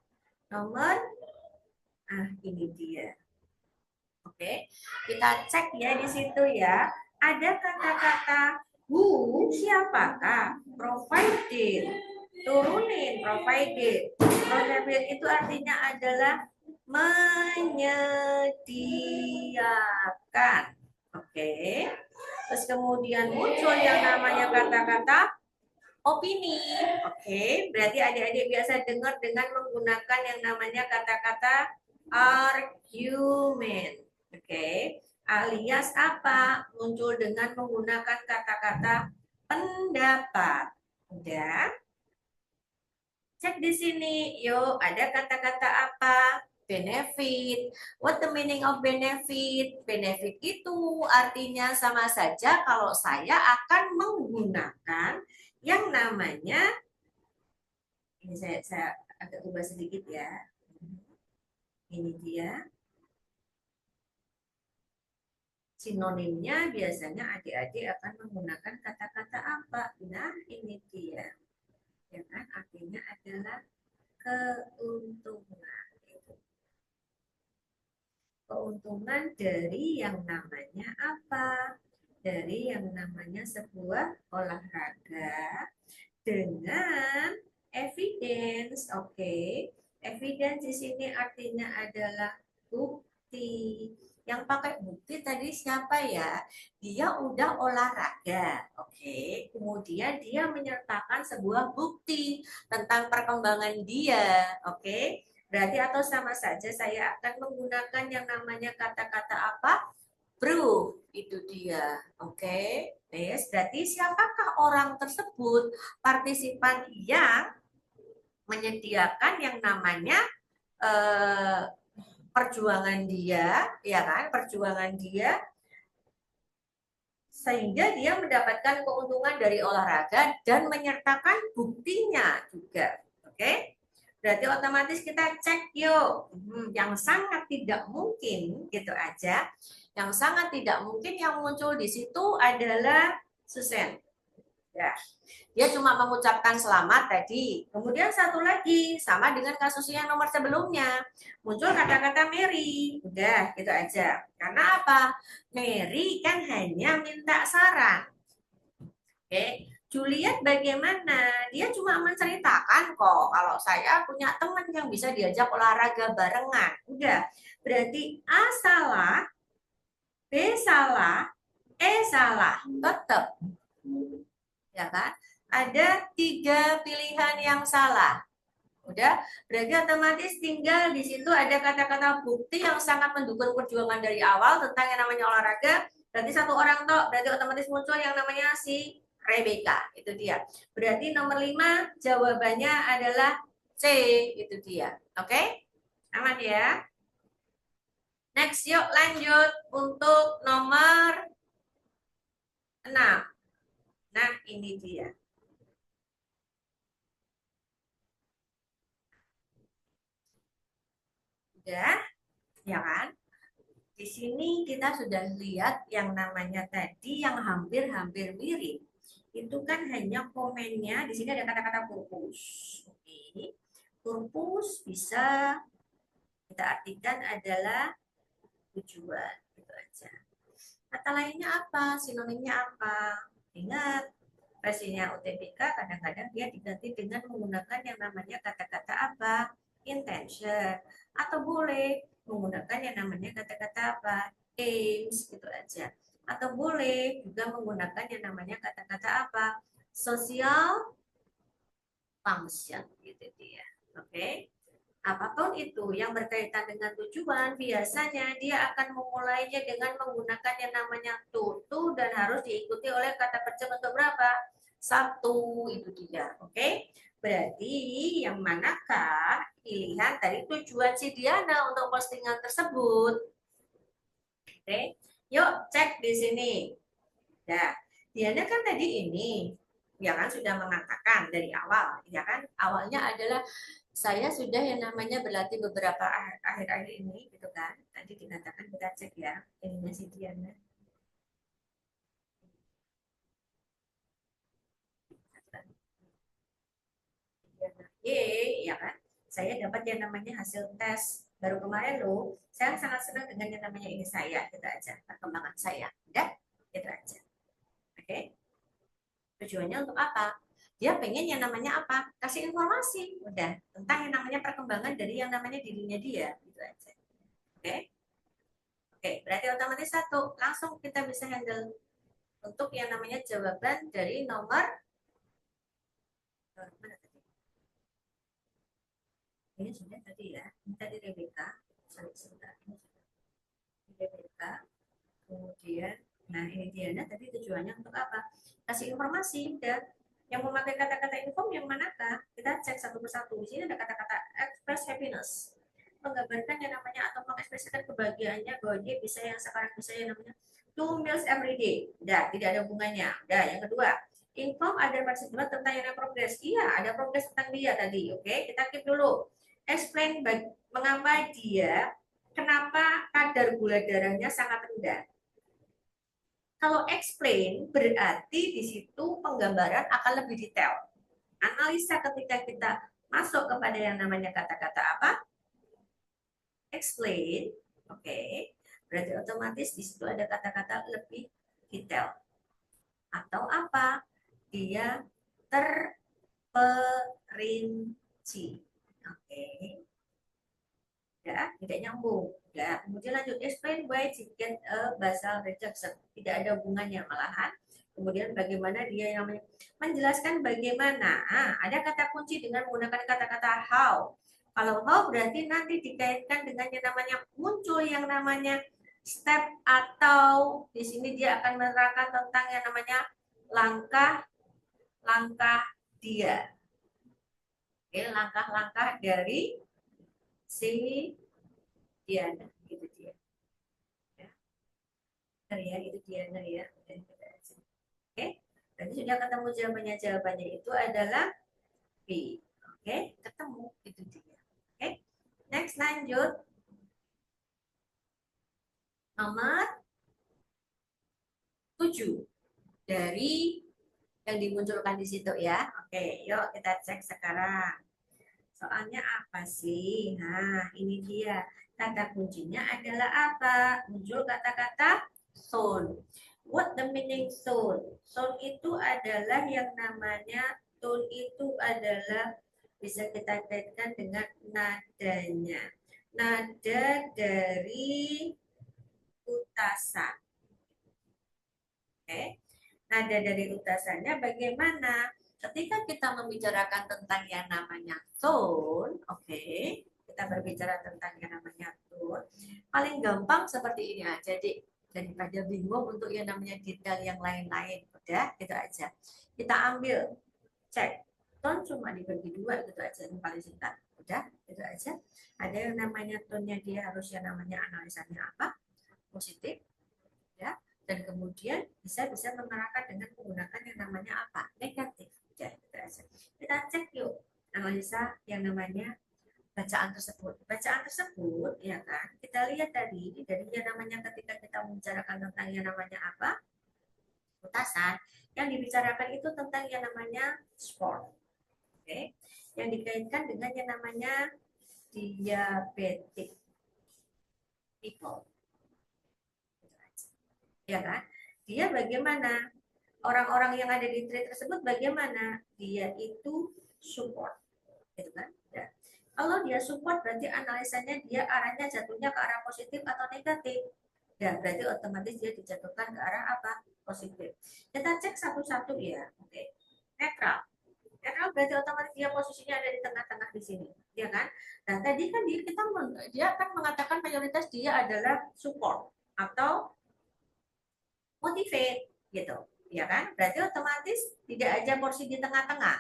Nomor, ini dia. Oke, kita cek ya di situ ya. Ada kata-kata who, siapakah? Provided, turunin, provided. Provided itu artinya adalah menyediakan. Oke. Terus kemudian muncul yang namanya kata-kata opini. Oke, berarti adik-adik biasa dengar dengan menggunakan yang namanya kata-kata argument. Oke, alias apa? Muncul dengan menggunakan kata-kata pendapat. Udah? Cek di sini. Yuk, ada kata-kata apa? Benefit. What the meaning of benefit? Benefit itu artinya sama saja kalau saya akan menggunakan yang namanya, ini saya agak ubah sedikit ya. Ini dia. Sinonimnya biasanya adik-adik akan menggunakan kata-kata apa? Nah, ini dia. Ya kan? Artinya adalah keuntungan. Keuntungan dari yang namanya apa? Dari yang namanya sebuah olahraga dengan evidence. Oke. Evidence di sini artinya adalah bukti. Yang pakai bukti tadi siapa ya? Dia udah olahraga. Oke. Kemudian dia menyertakan sebuah bukti tentang perkembangan dia. Oke. Berarti atau sama saja saya akan menggunakan yang namanya kata-kata apa? Proof, itu dia. Oke. Yes, berarti siapakah orang tersebut? Partisipan yang menyediakan yang namanya eh, perjuangan dia, ya kan? Perjuangan dia sehingga dia mendapatkan keuntungan dari olahraga dan menyertakan buktinya juga. Oke? Berarti otomatis kita cek yuk. Yang sangat tidak mungkin gitu aja. Yang sangat tidak mungkin yang muncul di situ adalah Susan. Ya. Dia cuma mengucapkan selamat tadi. Kemudian satu lagi, sama dengan kasus yang nomor sebelumnya. Muncul kata-kata Mary. Udah, gitu aja. Karena apa? Mary kan hanya minta saran. Oke. Juliet bagaimana? Dia cuma menceritakan kok kalau saya punya teman yang bisa diajak olahraga barengan. Udah. Berarti A salah, B salah, E salah. Tetap. Ya kan? Ada 3 pilihan yang salah. Udah, berarti otomatis tinggal di situ ada kata-kata bukti yang sangat mendukung perjuangan dari awal tentang yang namanya olahraga. Berarti satu orang toh, berarti otomatis muncul yang namanya si Rebecca. Itu dia. Berarti nomor 5 jawabannya adalah C. Itu dia. Oke? Aman ya? Next, yuk lanjut untuk nomor 6. Nah, ini dia. Udah, ya kan? Di sini kita sudah lihat yang namanya tadi yang hampir-hampir mirip. Itu kan hanya komennya, di sini ada kata-kata purpose. Oke. Purpose bisa kita artikan adalah tujuan, gitu aja. Kata lainnya apa? Sinonimnya apa? Ingat, versinya UTBK kadang-kadang dia diganti dengan menggunakan yang namanya kata-kata apa? Intention. Atau boleh menggunakan yang namanya kata-kata apa? Aims, gitu aja. Atau boleh juga menggunakan yang namanya kata-kata apa? Social function, gitu dia. Oke? Apapun itu yang berkaitan dengan tujuan, biasanya dia akan memulainya dengan menggunakan yang namanya to dan harus diikuti oleh kata kerja bentuk berapa? Satu, itu dia. Oke? Berarti yang manakah pilihan dari tujuan si Diana untuk postingan tersebut? Oke? Yuk cek di sini. Ya, Diana kan tadi ini ya kan sudah mengatakan dari awal, ya kan awalnya adalah saya sudah yang namanya berlatih beberapa akhir-akhir ini gitu kan. Tadi dikatakan kita cek ya ininya si Diana. Ya kan. Saya dapat yang namanya hasil tes baru kemarin loh. Saya sangat senang dengan yang namanya ini saya, gitu aja perkembangan saya. Udah, gitu aja. Oke. Tujuannya untuk apa? Dia pengen yang namanya apa? Kasih informasi, udah tentang yang namanya perkembangan dari yang namanya dirinya dia, gitu aja. Oke. Oke, berarti otomatis satu, langsung kita bisa handle untuk yang namanya jawaban dari nomor mana tadi? Ini sudah tadi ya, ini tadi Rebecca, sebentar, ini Rebecca, kemudian, nah ini Diana tadi tujuannya untuk apa? Kasih informasi, dan yang memakai kata-kata inform yang manakah? Kita cek satu persatu. Di sini ada kata-kata express happiness, menggambarkan yang namanya atau mengekspresikan kebahagiaannya bahwa dia bisa yang sekarang bisa yang namanya 2 meals every day. Udah, tidak ada hubungannya. Udah, yang kedua, inform ada partisipan tentang yang progres. Iya, ada progres tentang dia tadi. Oke, kita keep dulu. Explain mengapa dia, kenapa kadar gula darahnya sangat rendah. Kalau explain berarti di situ penggambaran akan lebih detail. Analisa ketika kita masuk kepada yang namanya kata-kata apa? Explain. Oke. Berarti otomatis di situ ada kata-kata lebih detail. Atau apa? Dia terperinci. Oke. Ya, tidak nyambung. Ya, kemudian lanjut explain why to get a basal reduction. Tidak ada hubungannya malahan. Kemudian bagaimana dia yang menjelaskan bagaimana. Ada kata kunci dengan menggunakan kata-kata how. Kalau how berarti nanti dikaitkan dengan yang namanya muncul yang namanya step atau di sini dia akan menerangkan tentang yang namanya langkah-langkah dia. Oke, langkah-langkah dari si Diana, gitu dia. Ya, itu Diana ya. Oke, tadi sudah ketemu jawabannya. Jawabannya itu adalah B. Oke, ketemu itu dia. Oke, next lanjut. Nomor 7 dari yang dimunculkan di situ ya. Oke, yuk kita cek sekarang. Soalnya apa sih? Nah, ini dia. Kata kuncinya adalah apa? Muncul kata-kata sound. What the meaning sound? Sound itu adalah yang namanya tone itu adalah bisa kita kaitkan dengan nadanya. Nada dari utasan. Oke. Nada dari utasannya bagaimana? Ketika kita membicarakan tentang yang namanya tone, oke, kita berbicara tentang yang namanya tone, paling gampang seperti ini aja, Dik. Daripada bingung untuk yang namanya detail yang lain-lain, udah, gitu aja. Kita ambil, cek, tone cuma dibagi dua, gitu aja, yang paling singkat. Udah, gitu aja. Ada yang namanya tone-nya dia harus yang namanya analisanya apa? Positif, ya, dan kemudian bisa menerangkan dengan menggunakan yang namanya apa? Negatif. Ya, kita cek yuk analisa yang namanya bacaan tersebut. Bacaan tersebut, ya kan? Kita lihat tadi dari yang namanya ketika kita membicarakan tentang yang namanya apa? Utasan. Yang dibicarakan itu tentang yang namanya sport. Oke. Yang dikaitkan dengan yang namanya diabetic people. Ya kan? Dia bagaimana? Orang-orang yang ada di trade tersebut bagaimana? Dia itu support, gitu kan? Ya. Kalau dia support berarti analisanya dia arahnya jatuhnya ke arah positif atau negatif. Ya, berarti otomatis dia dijatuhkan ke arah apa? Positif. Kita cek satu-satu ya. Oke. Netral. Netral berarti otomatis dia posisinya ada di tengah-tengah di sini, ya kan? Nah, tadi kan dia akan mengatakan mayoritas dia adalah support atau motivate gitu, ya kan? Berarti otomatis tidak aja porsi di tengah-tengah.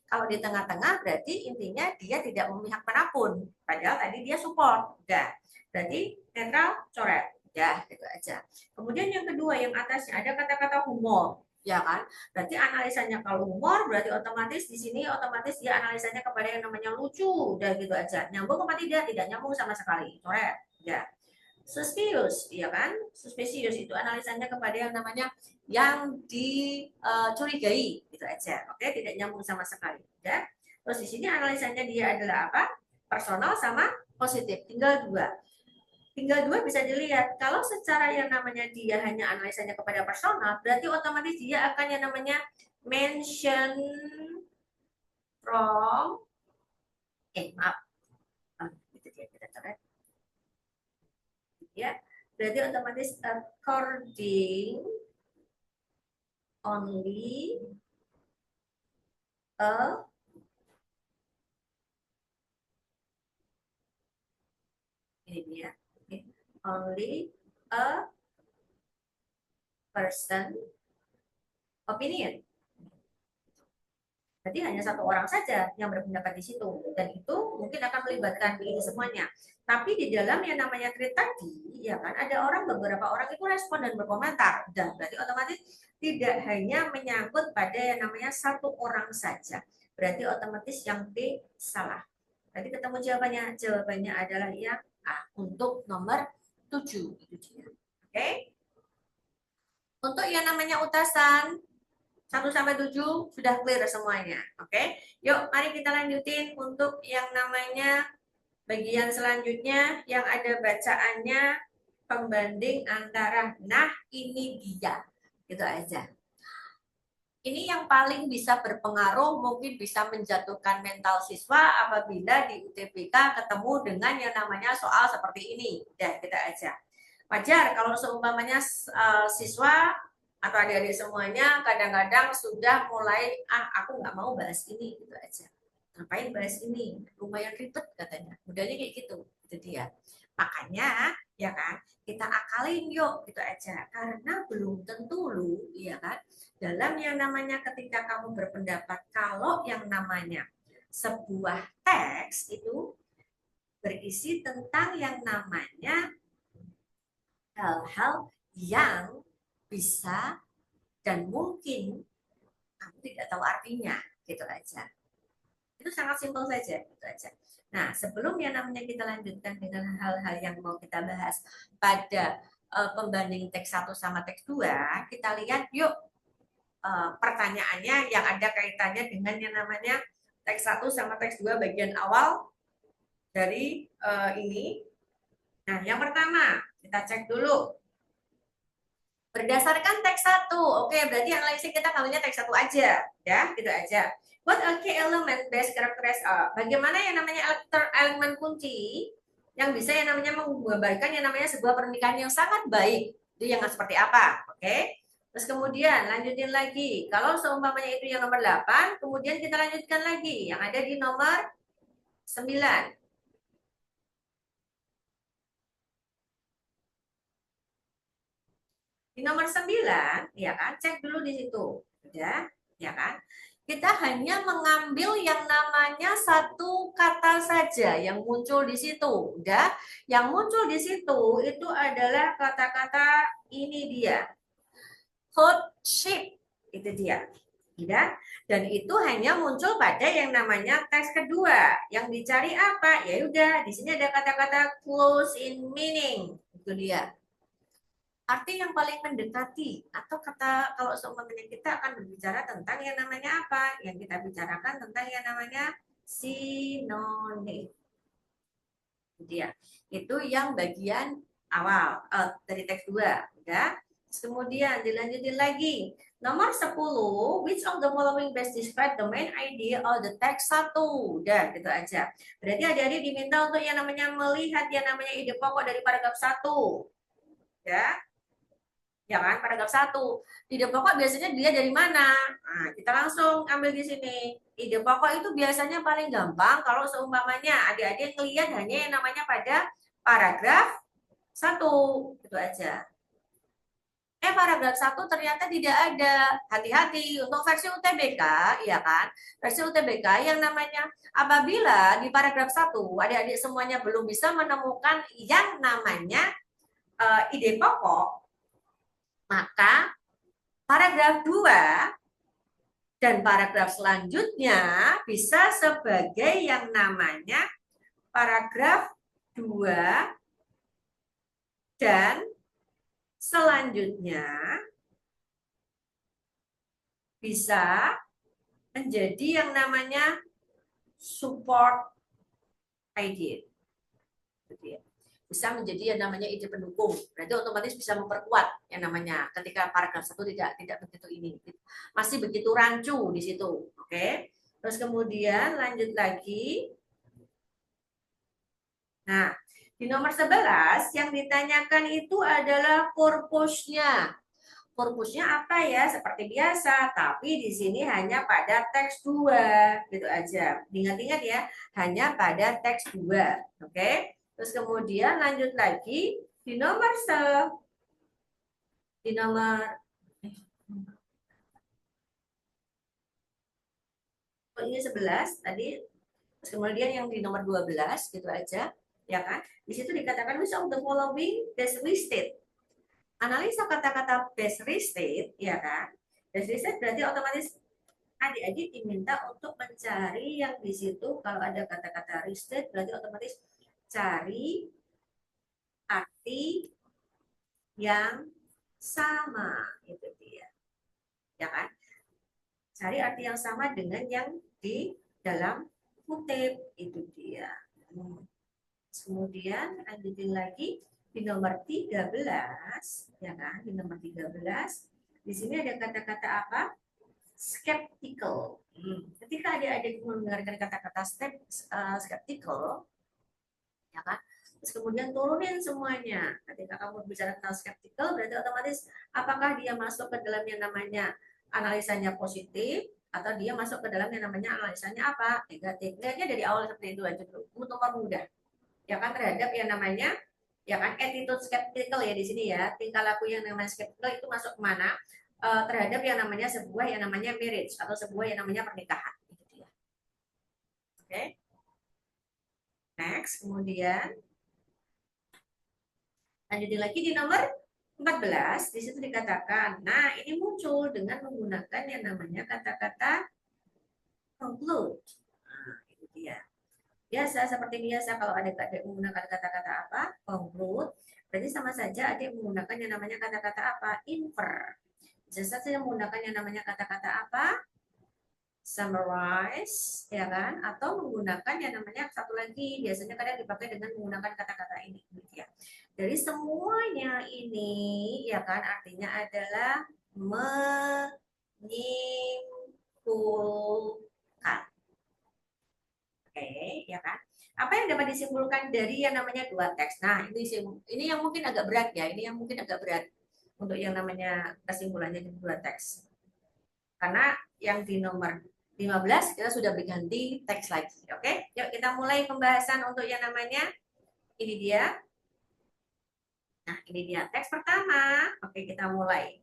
Kalau di tengah-tengah berarti intinya dia tidak memihak manapun, padahal tadi dia support. Udah. Berarti netral coret. Ya, itu aja. Kemudian yang kedua yang atasnya ada kata-kata humor, ya kan? Berarti analisanya kalau humor berarti otomatis di sini otomatis dia analisanya kepada yang namanya lucu, udah gitu aja. Nyambung apa tidak? Tidak nyambung sama sekali. Coret. Ya. Suspicious, ya kan? Suspicious itu analisanya kepada yang namanya yang dicurigai, gitu aja. Oke, tidak nyambung sama sekali. Ya. Terus di sini analisanya dia adalah apa? Personal sama positif. Tinggal dua. Tinggal dua bisa dilihat. Kalau secara yang namanya dia hanya analisanya kepada personal, berarti otomatis dia akan yang namanya mention from maaf. Itu dia kita coret. Ya, berarti otomatis according only a ini dia only a person opinion. Jadi hanya satu orang saja yang berpendapat di situ dan itu mungkin akan melibatkan ini semuanya. Tapi di dalam yang namanya tweet tadi, ya kan ada beberapa orang itu respon dan berkomentar dan berarti otomatis tidak hanya menyangkut pada yang namanya satu orang saja. Berarti otomatis yang B salah. Berarti ketemu jawabannya. Jawabannya adalah yang A untuk nomor 7 itu dia. Oke. Untuk yang namanya utasan 1 sampai 7 sudah clear semuanya. Oke. Yuk, mari kita lanjutin untuk yang namanya bagian selanjutnya yang ada bacaannya pembanding antara. Nah, ini dia. Gitu aja. Ini yang paling bisa berpengaruh, mungkin bisa menjatuhkan mental siswa apabila di UTBK ketemu dengan yang namanya soal seperti ini. Ya, kita aja. Wajar kalau seumpamanya siswa atau adik-adik semuanya kadang-kadang sudah mulai, aku nggak mau bahas ini, gitu aja. Ngapain bahas ini? Lumayan ribet katanya. Mudahnya kayak gitu. Itu dia. Makanya, ya kan, kita akalin yuk, gitu aja. Karena belum tentu lu, ya kan, dalam yang namanya ketika kamu berpendapat kalau yang namanya sebuah teks itu berisi tentang yang namanya hal-hal yang bisa dan mungkin kamu tidak tahu artinya, gitu aja. Itu sangat simpel saja, gitu aja. Nah, sebelum yang namanya kita lanjutkan dengan hal-hal yang mau kita bahas pada pembanding teks 1 sama teks 2, kita lihat yuk pertanyaannya yang ada kaitannya dengan yang namanya teks 1 sama teks 2 bagian awal dari ini. Nah, yang pertama, kita cek dulu. Berdasarkan teks 1, oke, berarti analisis kita ngambilnya teks 1 aja, ya, gitu aja. What are key element best characterize bagaimana yang namanya elemen kunci yang bisa yang namanya menggambarkan yang namanya sebuah pernikahan yang sangat baik, itu yang seperti apa, oke? Terus kemudian lanjutin lagi, kalau seumpamanya itu yang nomor 8, kemudian kita lanjutkan lagi, yang ada di nomor 9. Di nomor 9, ya kan, cek dulu di situ. Ya kan? Kita hanya mengambil yang namanya satu kata saja yang muncul di situ. Udah, yang muncul di situ itu adalah kata-kata ini dia. Courtship, itu dia. Ya, dan itu hanya muncul pada yang namanya teks kedua. Yang dicari apa? Ya udah, di sini ada kata-kata close in meaning. Itu dia. Arti yang paling mendekati atau kata kalau seumpamanya kita akan berbicara tentang yang namanya apa? Yang kita bicarakan tentang yang namanya sinonim. Dia. Itu yang bagian awal dari teks 2, ya. Kemudian dilanjutin lagi. Nomor 10, which of the following best describe the main idea of the text 1? Udah, gitu aja. Berarti adik-adik diminta untuk yang namanya melihat yang namanya ide pokok dari paragraf 1. Ya, ya kan, paragraf 1. Ide pokok biasanya dia dari mana? Nah, kita langsung ambil di sini. Ide pokok itu biasanya paling gampang kalau seumpamanya adik-adik ngelihat hanya yang namanya pada paragraf 1. Itu aja. Paragraf 1 ternyata tidak ada. Hati-hati untuk versi UTBK, ya kan? Versi UTBK yang namanya apabila di paragraf 1 adik-adik semuanya belum bisa menemukan yang namanya ide pokok, maka paragraf 2 dan paragraf selanjutnya bisa sebagai yang namanya paragraf 2 dan selanjutnya bisa menjadi yang namanya support idea. Bisa menjadi yang namanya ide pendukung. Berarti otomatis bisa memperkuat yang namanya ketika paragraf 1 tidak begitu ini. Masih begitu rancu di situ. Oke. Terus kemudian lanjut lagi. Nah, di nomor 11 yang ditanyakan itu adalah purpose-nya. Purpose-nya apa ya? Seperti biasa, tapi di sini hanya pada teks 2, gitu aja. Ingat-ingat ya, hanya pada teks 2. Oke? Terus kemudian lanjut lagi di nomor ini 11 tadi. Terus kemudian yang di nomor 12 gitu aja, ya kan? Di situ dikatakan which of the following best listed. Analisa kata-kata best listed, ya kan? Best listed berarti otomatis adik-adik diminta untuk mencari yang di situ kalau ada kata-kata listed berarti otomatis cari arti yang sama, itu dia, ya kan? Cari arti yang sama dengan yang di dalam kutip. Itu dia. Kemudian lanjutin lagi di nomor 13, ya kan? Di nomor 13, di sini ada kata-kata apa? Skeptical. Ketika adik-adik mendengarkan kata-kata skeptical, ya kan? Terus kemudian turunin semuanya. Ketika kamu bicara tentang skeptical, berarti otomatis apakah dia masuk ke dalam yang namanya analisanya positif atau dia masuk ke dalam yang namanya analisanya apa? Negatif. Lihatnya dari awal seperti itu aja dulu. Untuk mudah. Ya kan terhadap yang namanya ya kan attitude skeptical ya di sini ya. Tingkah laku yang namanya skeptical itu masuk kemana? Terhadap yang namanya sebuah yang namanya marriage atau sebuah yang namanya pernikahan. Gitu ya. Oke. Next, kemudian lanjutin lagi di nomor 14, di situ dikatakan, nah ini muncul dengan menggunakan yang namanya kata-kata conclude. Nah, itu dia. Biasa, seperti biasa kalau adik-adik menggunakan kata-kata apa? Conclude. Berarti sama saja adik menggunakan yang namanya kata-kata apa? Infer. Bisa saja menggunakan yang namanya kata-kata apa? Summarize, ya kan? Atau menggunakan yang namanya satu lagi, biasanya kadang dipakai dengan menggunakan kata-kata ini, gitu ya. Dari semuanya ini, ya kan, artinya adalah menyimpulkan. Oke, ya kan? Apa yang dapat disimpulkan dari yang namanya dua teks? Nah, ini yang mungkin agak berat ya. Ini yang mungkin agak berat untuk yang namanya kesimpulannya di dua teks. Karena yang di nomor 15 kita sudah berganti teks lagi. Oke, yuk kita mulai pembahasan untuk yang namanya ini dia. Nah, ini dia teks pertama. Oke, kita mulai.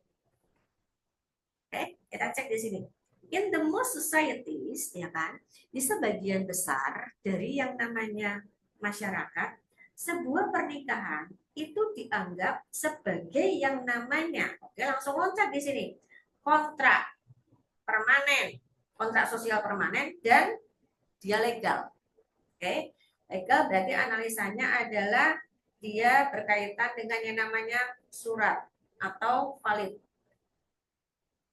Oke, kita cek di sini. In the most societies, ya kan, di sebagian besar dari yang namanya masyarakat, sebuah pernikahan itu dianggap sebagai yang namanya, oke, langsung loncat di sini, kontrak permanen, kontrak sosial permanen, dan dia legal. Oke, legal berarti analisanya adalah dia berkaitan dengan yang namanya surat atau valid.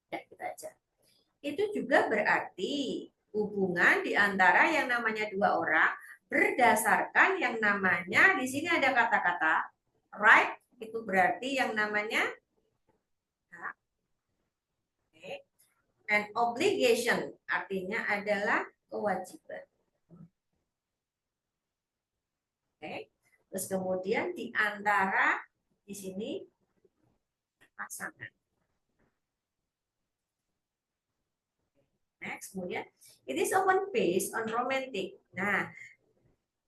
Ya, kita aja. Itu juga berarti hubungan di antara yang namanya dua orang berdasarkan yang namanya di sini ada kata-kata right, itu berarti yang namanya hak. Okay. And obligation artinya adalah kewajiban. Okay. Terus kemudian di antara di sini pasangan. Next, kemudian it is often based on romantic. Nah,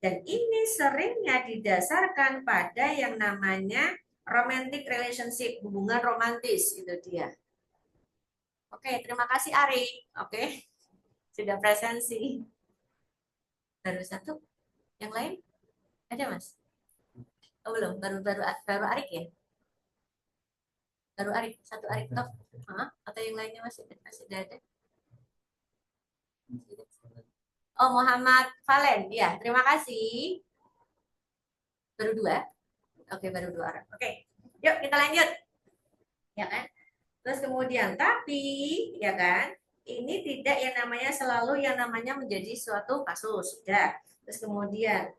dan ini seringnya didasarkan pada yang namanya romantic relationship, hubungan romantis itu dia. Oke, terima kasih Ari. Oke, sudah presensi. Baru satu, yang lain ada Mas? Oh belum, baru Arik ya? Baru Arik, satu Arik top. Atau yang lainnya masih ada? Oh, Muhammad Valen. Ya, terima kasih. Baru dua? Oke, baru dua orang. Oke, yuk kita lanjut. Ya kan? Terus kemudian, tapi, ya kan, ini tidak yang namanya selalu yang namanya menjadi suatu kasus. Sudah. Terus kemudian,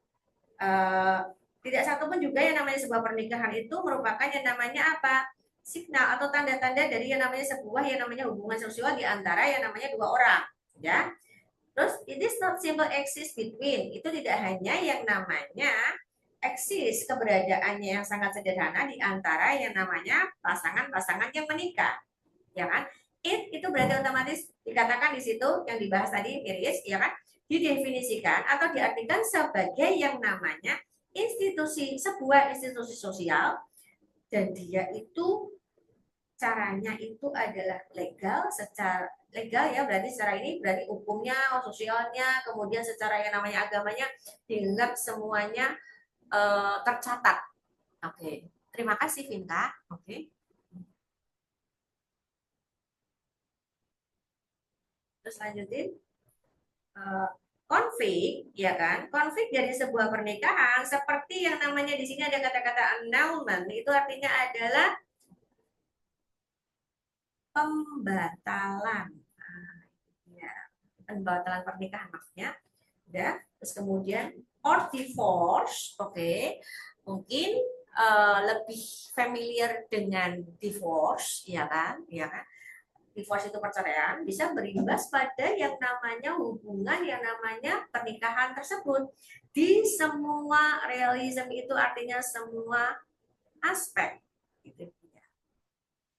tidak satu pun juga yang namanya sebuah pernikahan itu merupakan yang namanya apa? Signal atau tanda-tanda dari yang namanya sebuah yang namanya hubungan seksual di antara yang namanya dua orang. Ya. Terus it is not simple exist between. Itu tidak hanya yang namanya eksis keberadaannya yang sangat sederhana di antara yang namanya pasangan-pasangan yang menikah. Ya kan? Itu berarti otomatis dikatakan di situ yang dibahas tadi Iris, ya kan? Didefinisikan atau diartikan sebagai yang namanya sebuah institusi sosial dan dia itu caranya itu adalah legal secara legal ya berarti secara ini berarti hukumnya, sosialnya, kemudian secara yang namanya agamanya dianggap semuanya tercatat. Oke, terima kasih Vinta. Oke. Terus lanjutin konflik, ya kan? Konflik dari sebuah pernikahan seperti yang namanya di sini ada kata-kata annulment itu artinya adalah pembatalan. Nah, pembatalan pernikahan maksudnya, ya. Terus kemudian or divorce, oke. Mungkin lebih familiar dengan divorce, ya kan, ya kan. Divorce itu perceraian bisa berimbas pada yang namanya hubungan yang namanya pernikahan tersebut di semua realism itu artinya semua aspek gitu.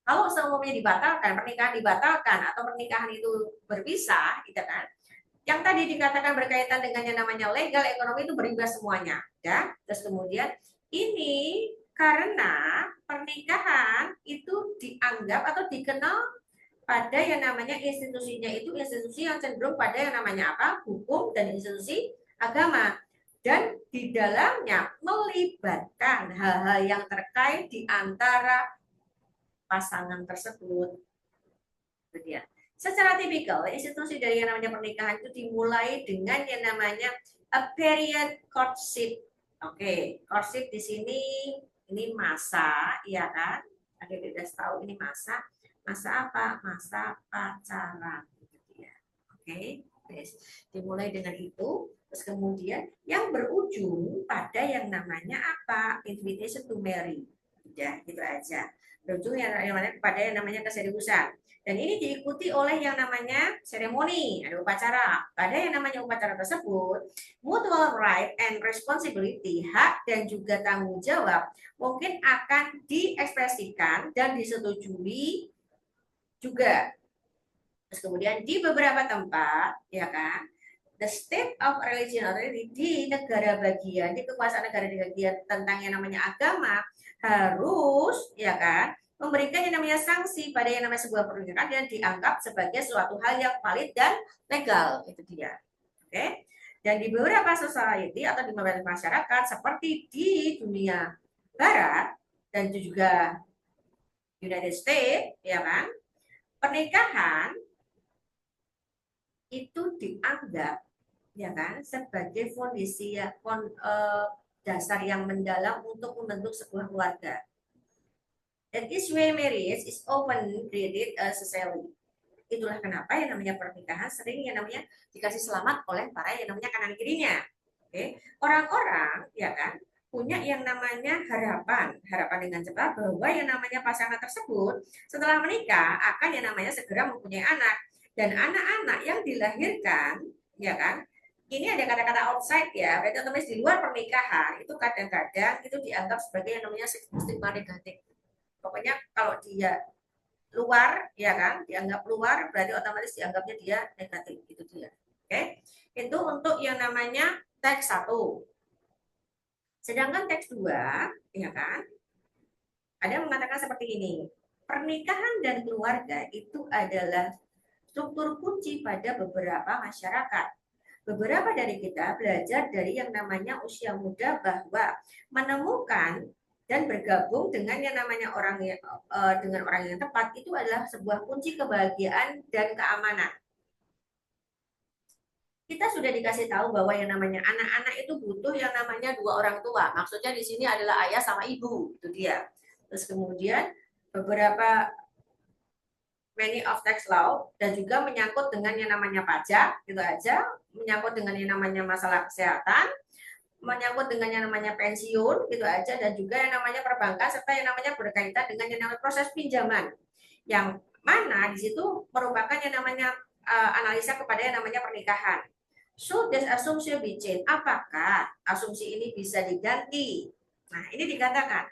Kalau seumurnya dibatalkan, pernikahan dibatalkan atau pernikahan itu berpisah, gitu kan? Yang tadi dikatakan berkaitan dengan yang namanya legal, ekonomi itu berimbas semuanya, ya. Terus kemudian ini karena pernikahan itu dianggap atau dikenal pada yang namanya institusinya itu institusi yang cenderung pada yang namanya apa? Hukum dan institusi agama. Dan di dalamnya melibatkan hal-hal yang terkait di antara pasangan tersebut. Kemudian, secara tipikal, institusi dari yang namanya pernikahan itu dimulai dengan yang namanya a period courtship. Oke, courtship di sini ini masa, ya kan? Ada tidak tahu ini masa. Masa apa? Masa pacaran. Oke, yes. Dimulai dengan itu, terus kemudian yang berujung pada yang namanya apa? Invitation to marry. Ya, gitu aja. Berujung yang namanya pada yang namanya keseriusan. Dan ini diikuti oleh yang namanya seremoni, ada upacara. Pada yang namanya upacara tersebut, mutual right and responsibility, hak dan juga tanggung jawab mungkin akan diekspresikan dan disetujui juga. Terus kemudian di beberapa tempat, ya kan, the state of religion authority di negara bagian, di kekuasaan negara di bagian tentang yang namanya agama harus, ya kan, memberikan yang namanya sanksi pada yang namanya sebuah pernikahan yang dianggap sebagai suatu hal yang valid dan legal. Itu dia. Oke. Dan di beberapa society atau di beberapa masyarakat seperti di dunia barat dan juga United States, ya kan, pernikahan itu dianggap, ya kan, sebagai fondasi dasar yang mendalam untuk membentuk sebuah keluarga. And this way marriage is often treated as a ceremony. Itulah kenapa yang namanya pernikahan sering yang namanya dikasih selamat oleh para yang namanya kanan kirinya. Oke, orang-orang, ya kan, punya yang namanya harapan dengan cepat bahwa yang namanya pasangan tersebut setelah menikah akan yang namanya segera mempunyai anak, dan anak-anak yang dilahirkan, ya kan, ini ada kata-kata outside ya, berarti otomatis di luar pernikahan itu kadang-kadang itu dianggap sebagai yang namanya stigma negatif. Pokoknya kalau dia luar, ya kan, dianggap luar berarti otomatis dianggapnya dia negatif, itu dia. Oke, itu untuk yang namanya teks 1. Sedangkan teks 2, ya kan, ada yang mengatakan seperti ini. Pernikahan dan keluarga itu adalah struktur kunci pada beberapa masyarakat. Beberapa dari kita belajar dari yang namanya usia muda bahwa menemukan dan bergabung dengan yang namanya dengan orang yang tepat itu adalah sebuah kunci kebahagiaan dan keamanan. Kita sudah dikasih tahu bahwa yang namanya anak-anak itu butuh yang namanya dua orang tua. Maksudnya di sini adalah ayah sama ibu, itu dia. Terus kemudian beberapa many of tax law dan juga menyangkut dengan yang namanya pajak, gitu aja, menyangkut dengan yang namanya masalah kesehatan, menyangkut dengan yang namanya pensiun, gitu aja, dan juga yang namanya perbankan serta yang namanya berkaitan dengan yang namanya proses pinjaman. Yang mana di situ merupakan yang namanya analisa kepada yang namanya pernikahan. So this assumption be changed. Apakah asumsi ini bisa diganti? Nah, ini dikatakan.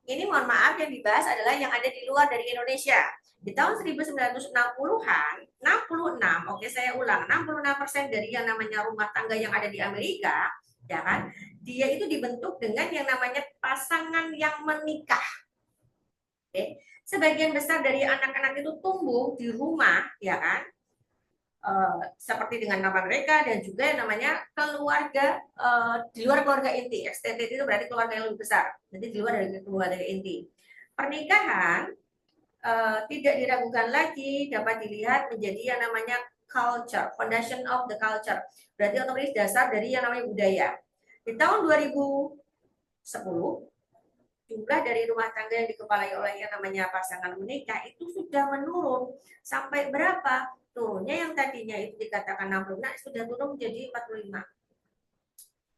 Ini mohon maaf yang dibahas adalah yang ada di luar dari Indonesia. Di tahun 1960-an, 66, oke saya ulang, 66% dari yang namanya rumah tangga yang ada di Amerika, ya kan, dia itu dibentuk dengan yang namanya pasangan yang menikah. Oke, sebagian besar dari anak-anak itu tumbuh di rumah, ya kan, seperti dengan nama mereka dan juga yang namanya keluarga di luar keluarga inti. Extended itu berarti keluarga yang lebih besar. Jadi di luar dari keluarga inti. Pernikahan tidak diragukan lagi dapat dilihat menjadi yang namanya culture, foundation of the culture. Berarti otomatis dasar dari yang namanya budaya. Di tahun 2010 jumlah dari rumah tangga yang dikepalai oleh yang namanya pasangan menikah itu sudah menurun sampai berapa? Turunnya yang tadinya itu dikatakan 60, sudah turun menjadi 45.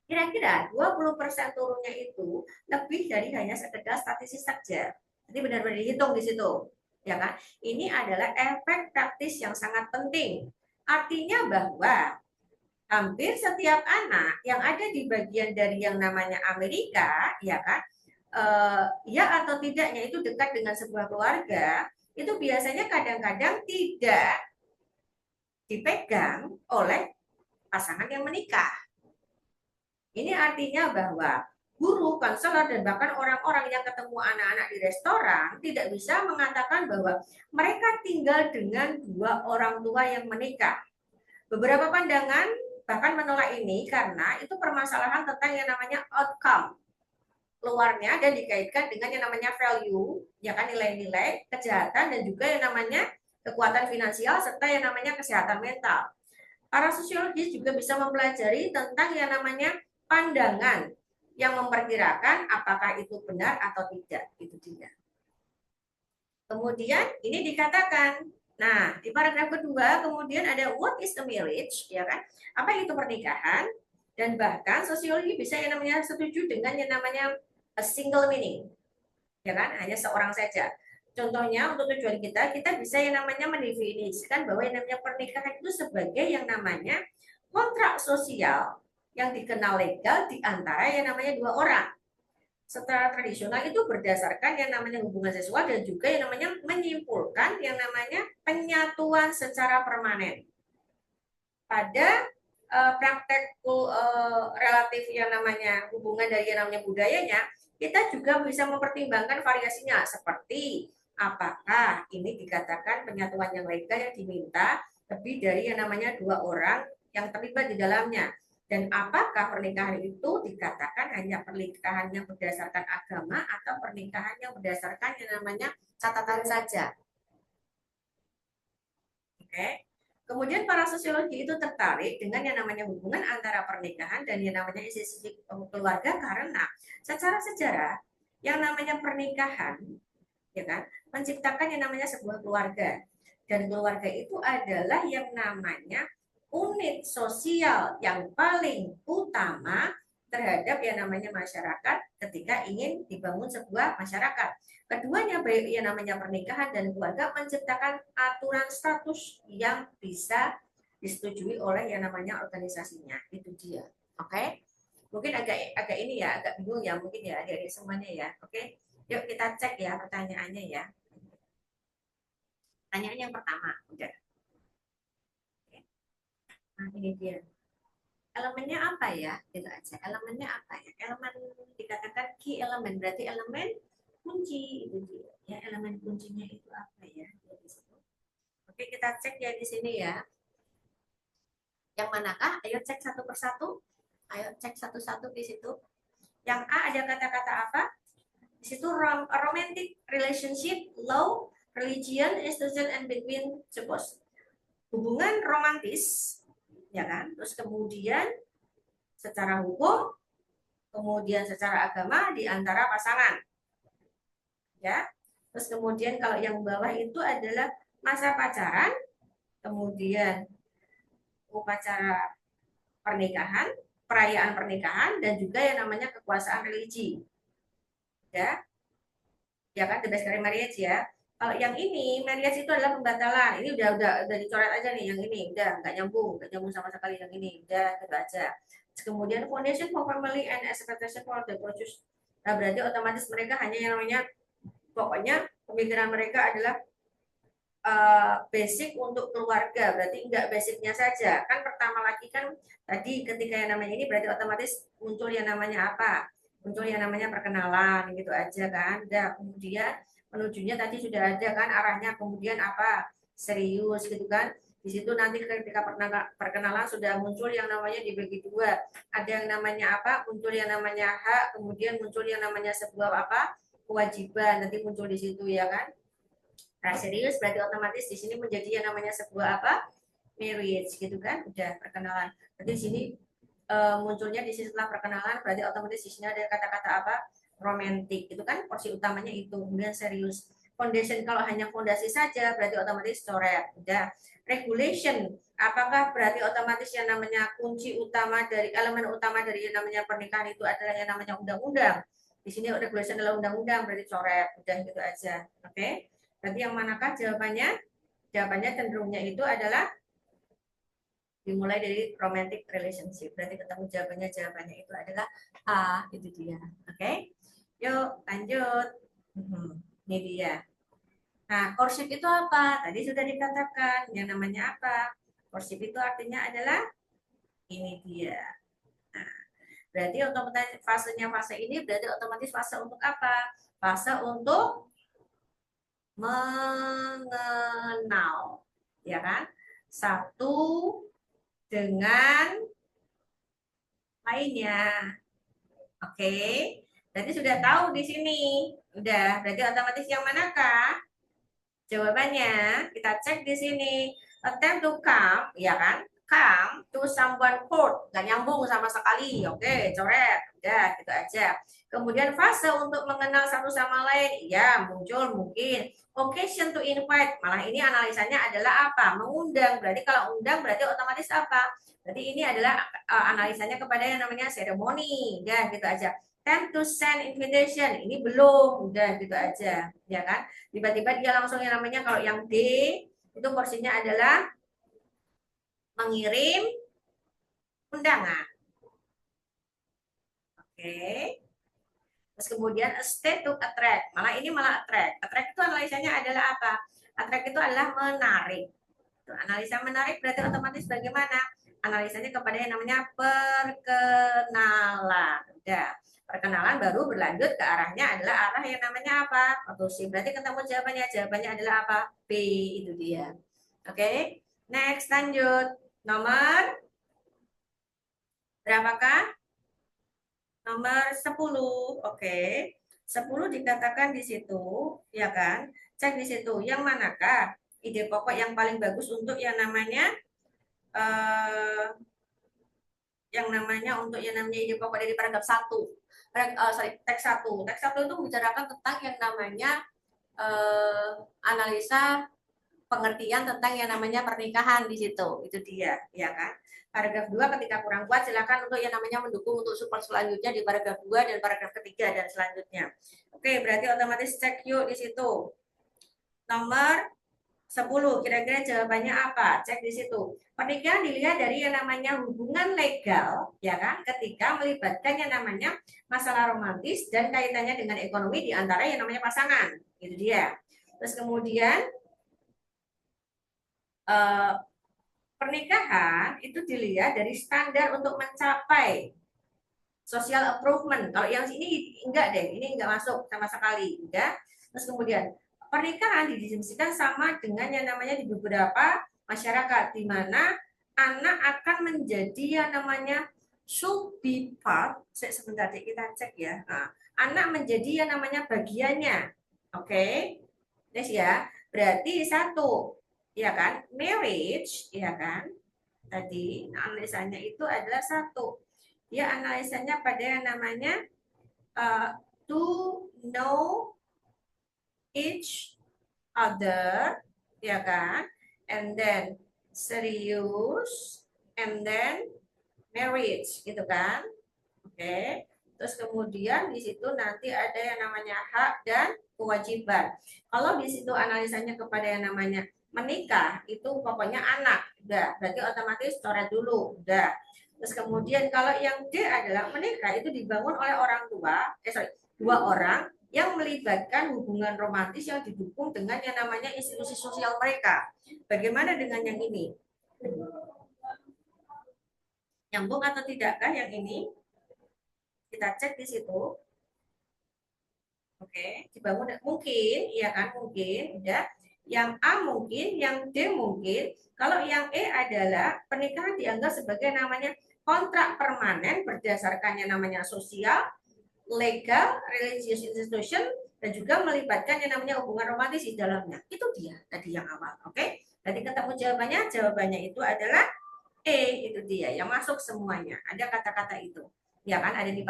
Kira-kira 20% turunnya itu lebih dari hanya sekedar statistik saja. Jadi benar-benar dihitung di situ. Ya kan? Ini adalah efek praktis yang sangat penting. Artinya bahwa hampir setiap anak yang ada di bagian dari yang namanya Amerika, ya kan, ya atau tidaknya itu dekat dengan sebuah keluarga, itu biasanya kadang-kadang tidak dipegang oleh pasangan yang menikah. Ini artinya bahwa guru, konselor, dan bahkan orang-orang yang ketemu anak-anak di restoran tidak bisa mengatakan bahwa mereka tinggal dengan dua orang tua yang menikah. Beberapa pandangan bahkan menolak ini karena itu permasalahan tentang yang namanya outcome keluarnya dan dikaitkan dengan yang namanya value, ya kan, nilai-nilai, kejahatan, dan juga yang namanya kekuatan finansial serta yang namanya kesehatan mental. Para sosiologis juga bisa mempelajari tentang yang namanya pandangan yang memperkirakan apakah itu benar atau tidak, itu tidak. Kemudian ini dikatakan, nah di paragraf kedua kemudian ada what is a marriage, ya kan? Apa itu pernikahan? Dan bahkan sosiologi bisa yang namanya setuju dengan yang namanya a single meaning, ya kan? Hanya seorang saja. Contohnya untuk tujuan kita, kita bisa yang namanya mendefinisikan bahwa yang namanya pernikahan itu sebagai yang namanya kontrak sosial yang dikenal legal di antara yang namanya dua orang. Secara tradisional itu berdasarkan yang namanya hubungan seksual dan juga yang namanya menyimpulkan yang namanya penyatuan secara permanen. Pada praktek relatif yang namanya hubungan dari yang namanya budayanya, kita juga bisa mempertimbangkan variasinya seperti apakah ini dikatakan penyatuan yang legal yang diminta lebih dari yang namanya dua orang yang terlibat di dalamnya, dan apakah pernikahan itu dikatakan hanya pernikahan yang berdasarkan agama atau pernikahan yang berdasarkan yang namanya catatan saja. Oke. Kemudian para sosiologi itu tertarik dengan yang namanya hubungan antara pernikahan dan yang namanya institusi keluarga karena secara sejarah yang namanya pernikahan, ya kan, menciptakan yang namanya sebuah keluarga, dan keluarga itu adalah yang namanya unit sosial yang paling utama terhadap yang namanya masyarakat ketika ingin dibangun sebuah masyarakat. Keduanya baik yang namanya pernikahan dan keluarga menciptakan aturan status yang bisa disetujui oleh yang namanya organisasinya. Itu dia. Oke? Mungkin agak agak ini ya, agak bingung ya mungkin ya dari semuanya ya. Oke? Yuk kita cek ya pertanyaannya ya. Pertanyaan yang pertama, udah. Oke. Nah, ini dia. Elemennya apa ya? Gitu aja. Elemennya apa ya? Elemen dikatakan key elemen, berarti elemen kunci itu dia. Ya, elemen kuncinya itu apa ya? Oke, kita cek ya di sini ya. Yang manakah? Ayo cek satu persatu. Ayo cek satu-satu di situ. Yang A ada kata-kata apa? Di situ romantic relationship, law, religion, institution, and between suppose. Hubungan romantis, ya kan? Terus kemudian secara hukum, kemudian secara agama di antara pasangan, ya. Terus kemudian kalau yang bawah itu adalah masa pacaran, kemudian upacara pernikahan, perayaan pernikahan, dan juga yang namanya kekuasaan religi, ya, ya kan, the best marriage ya. Kalau yang ini marriage itu adalah pembatalan. Ini udah dicoret aja nih, yang ini udah nggak nyambung sama sekali yang ini, udah gitu aja. Kemudian foundation for family and expectation for the produce. Nah, berarti otomatis mereka hanya yang namanya, pokoknya pemikiran mereka adalah basic untuk keluarga, berarti enggak basicnya saja. Kan pertama lagi kan tadi ketika yang namanya ini berarti otomatis muncul yang namanya apa? Muncul yang namanya perkenalan gitu aja kan. Dan kemudian menujunya tadi sudah ada kan arahnya, kemudian apa? Serius gitu kan. Di situ nanti ketika perkenalan sudah muncul yang namanya dibagi dua. Ada yang namanya apa? Muncul yang namanya hak, kemudian muncul yang namanya sebuah apa? Kewajiban. Nanti muncul di situ ya kan. Nah, serius berarti otomatis di sini menjadi yang namanya sebuah apa? Marriage gitu kan. Udah perkenalan. Berarti di sini munculnya di sini setelah perkenalan berarti otomatis di sini ada kata-kata apa? romantic, itu kan porsi utamanya itu. Kemudian serius. Foundation, kalau hanya fondasi saja berarti otomatis coret. Udah. Regulation, apakah berarti otomatis yang namanya kunci utama dari elemen utama dari yang namanya pernikahan itu adalah yang namanya undang-undang? Di sini regulation adalah undang-undang, berarti coret. Udah gitu aja. Oke. Berarti yang manakah jawabannya? Jawabannya cenderungnya itu adalah dimulai dari romantic relationship. Berarti ketemu jawabannya itu adalah A, itu dia. Oke. Yuk, lanjut. Ini dia. Nah, courtship itu apa? Tadi sudah dikatakan. Yang namanya apa? Courtship itu artinya adalah ini dia. Nah, berarti otomatis fase ini berarti otomatis fase untuk apa? Fase untuk mengenal, ya kan? Satu dengan lainnya. Oke. Berarti sudah tahu di sini. Udah, berarti otomatis yang manakah? Jawabannya kita cek di sini. Attempt to come, ya kan? Come to someone court. Gak nyambung sama sekali. Oke, coret. Udah, gitu aja. Kemudian fase untuk mengenal satu sama lain. Ya, muncul mungkin. Occasion to invite. Malah ini analisanya adalah apa? Mengundang. Berarti kalau undang berarti otomatis apa? Berarti ini adalah analisanya kepada yang namanya seremoni. Ya, gitu aja. Time to send invitation. Ini belum. Udah, gitu aja. Ya kan? Tiba-tiba dia langsung yang namanya, kalau yang D itu porsinya adalah mengirim undangan. Oke. Terus kemudian a state to attract. Malah attract. Attract itu analisanya adalah apa? Attract itu adalah menarik. Analisa menarik berarti otomatis bagaimana? Analisanya kepada yang namanya perkenalan. Udah. Perkenalan baru berlanjut ke arahnya adalah arah yang namanya apa? Produksi. Berarti ketemu jawabannya. Jawabannya adalah apa? B, itu dia. Oke. Next, lanjut. Nomor berapakah? Nomor 10. Oke. 10 dikatakan di situ, ya kan? Cek di situ. Yang manakah ide pokok yang paling bagus untuk yang namanya untuk yang namanya ide pokok dari paragraf 1. Teks 1. Teks 1 itu membicarakan tentang yang namanya analisa pengertian tentang yang namanya pernikahan di situ. Itu dia, ya kan? Paragraf 2 ketika kurang kuat silakan untuk yang namanya mendukung untuk support selanjutnya di paragraf 2 dan paragraf ketiga dan selanjutnya. Oke, berarti otomatis cek yuk di situ. Nomor 10, kira-kira jawabannya apa? Cek di situ. Pernikahan dilihat dari yang namanya hubungan legal, ya kan? Ketika melibatkan yang namanya masalah romantis dan kaitannya dengan ekonomi di antara yang namanya pasangan. Itu dia. Terus kemudian pernikahan itu dilihat dari standar untuk mencapai social improvement. Kalau yang ini enggak deh, ini enggak masuk sama sekali. Enggak. Terus kemudian pernikahan didefinisikan sama dengan yang namanya di beberapa masyarakat, di mana anak akan menjadi yang namanya should be part. Sebentar kita cek ya. Nah, anak menjadi yang namanya bagiannya. Oke. Yes ya. Berarti satu, ya kan? Marriage, ya kan? Tadi analisanya itu adalah satu. Dia analisanya pada yang namanya to know each other, ya kan? And then serius, and then marriage, gitu kan? Oke. Terus kemudian di situ nanti ada yang namanya hak dan kewajiban. Kalau di situ analisanya kepada yang namanya menikah, itu pokoknya anak, udah. Berarti otomatis coret dulu, udah. Terus kemudian kalau yang D adalah menikah itu dibangun oleh orang tua, dua orang yang melibatkan hubungan romantis yang didukung dengan yang namanya institusi sosial mereka. Bagaimana dengan yang ini? Nyambung atau tidakkah yang ini? Kita cek di situ. Oke, dibangun mungkin, ya kan, mungkin, udah. Yang A mungkin, yang D mungkin. Kalau yang E adalah pernikahan dianggap sebagai namanya kontrak permanen berdasarkan yang namanya sosial, legal, religious institution, dan juga melibatkan yang namanya hubungan romantis di dalamnya. Itu dia tadi yang awal, oke? Jadi ketemu jawabannya, jawabannya itu adalah E, itu dia yang masuk semuanya. Ada kata-kata itu. Ya kan ada di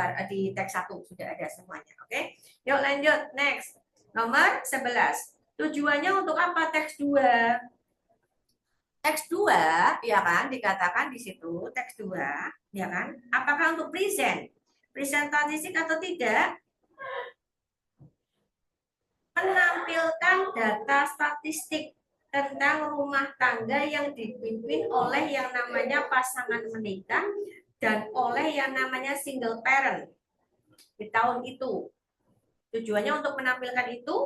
teks 1 sudah ada semuanya. Oke. Yuk lanjut next. Nomor 11. Tujuannya untuk apa teks 2? Teks 2 ya kan dikatakan di situ teks 2 ya kan apakah untuk present statistik atau tidak, menampilkan data statistik tentang rumah tangga yang dipimpin oleh yang namanya pasangan menikah dan oleh yang namanya single parent di tahun itu. Tujuannya untuk menampilkan itu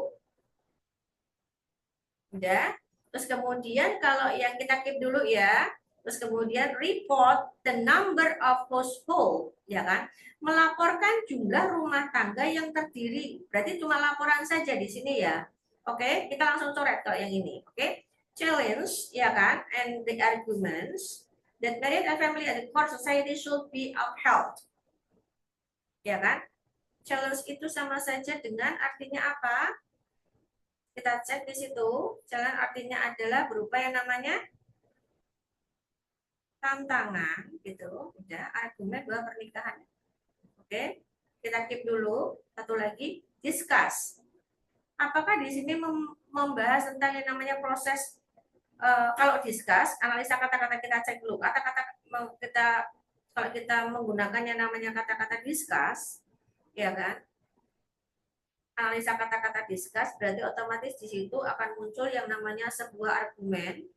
udah. Terus kemudian kalau yang kita keep dulu ya. Terus kemudian report the number of household, ya kan? Melaporkan jumlah rumah tangga yang terdiri. Berarti cuma laporan saja di sini ya. Oke, kita langsung coret kalau yang ini. Oke. Challenge, ya kan? And the arguments that marriage and family and the core society should be upheld. Ya kan? Challenge itu sama saja dengan artinya apa? Kita cek di situ. Challenge artinya adalah berupa yang namanya tantangan gitu, udah argumen bahwa pernikahan. Oke, kita keep dulu. Satu lagi, discuss. Apakah di sini membahas tentang yang namanya proses kalau discuss, analisa kata-kata kita cek dulu. Kata-kata kita kalau kita menggunakan yang namanya kata-kata discuss, ya kan? Analisa kata-kata discuss berarti otomatis di situ akan muncul yang namanya sebuah argumen,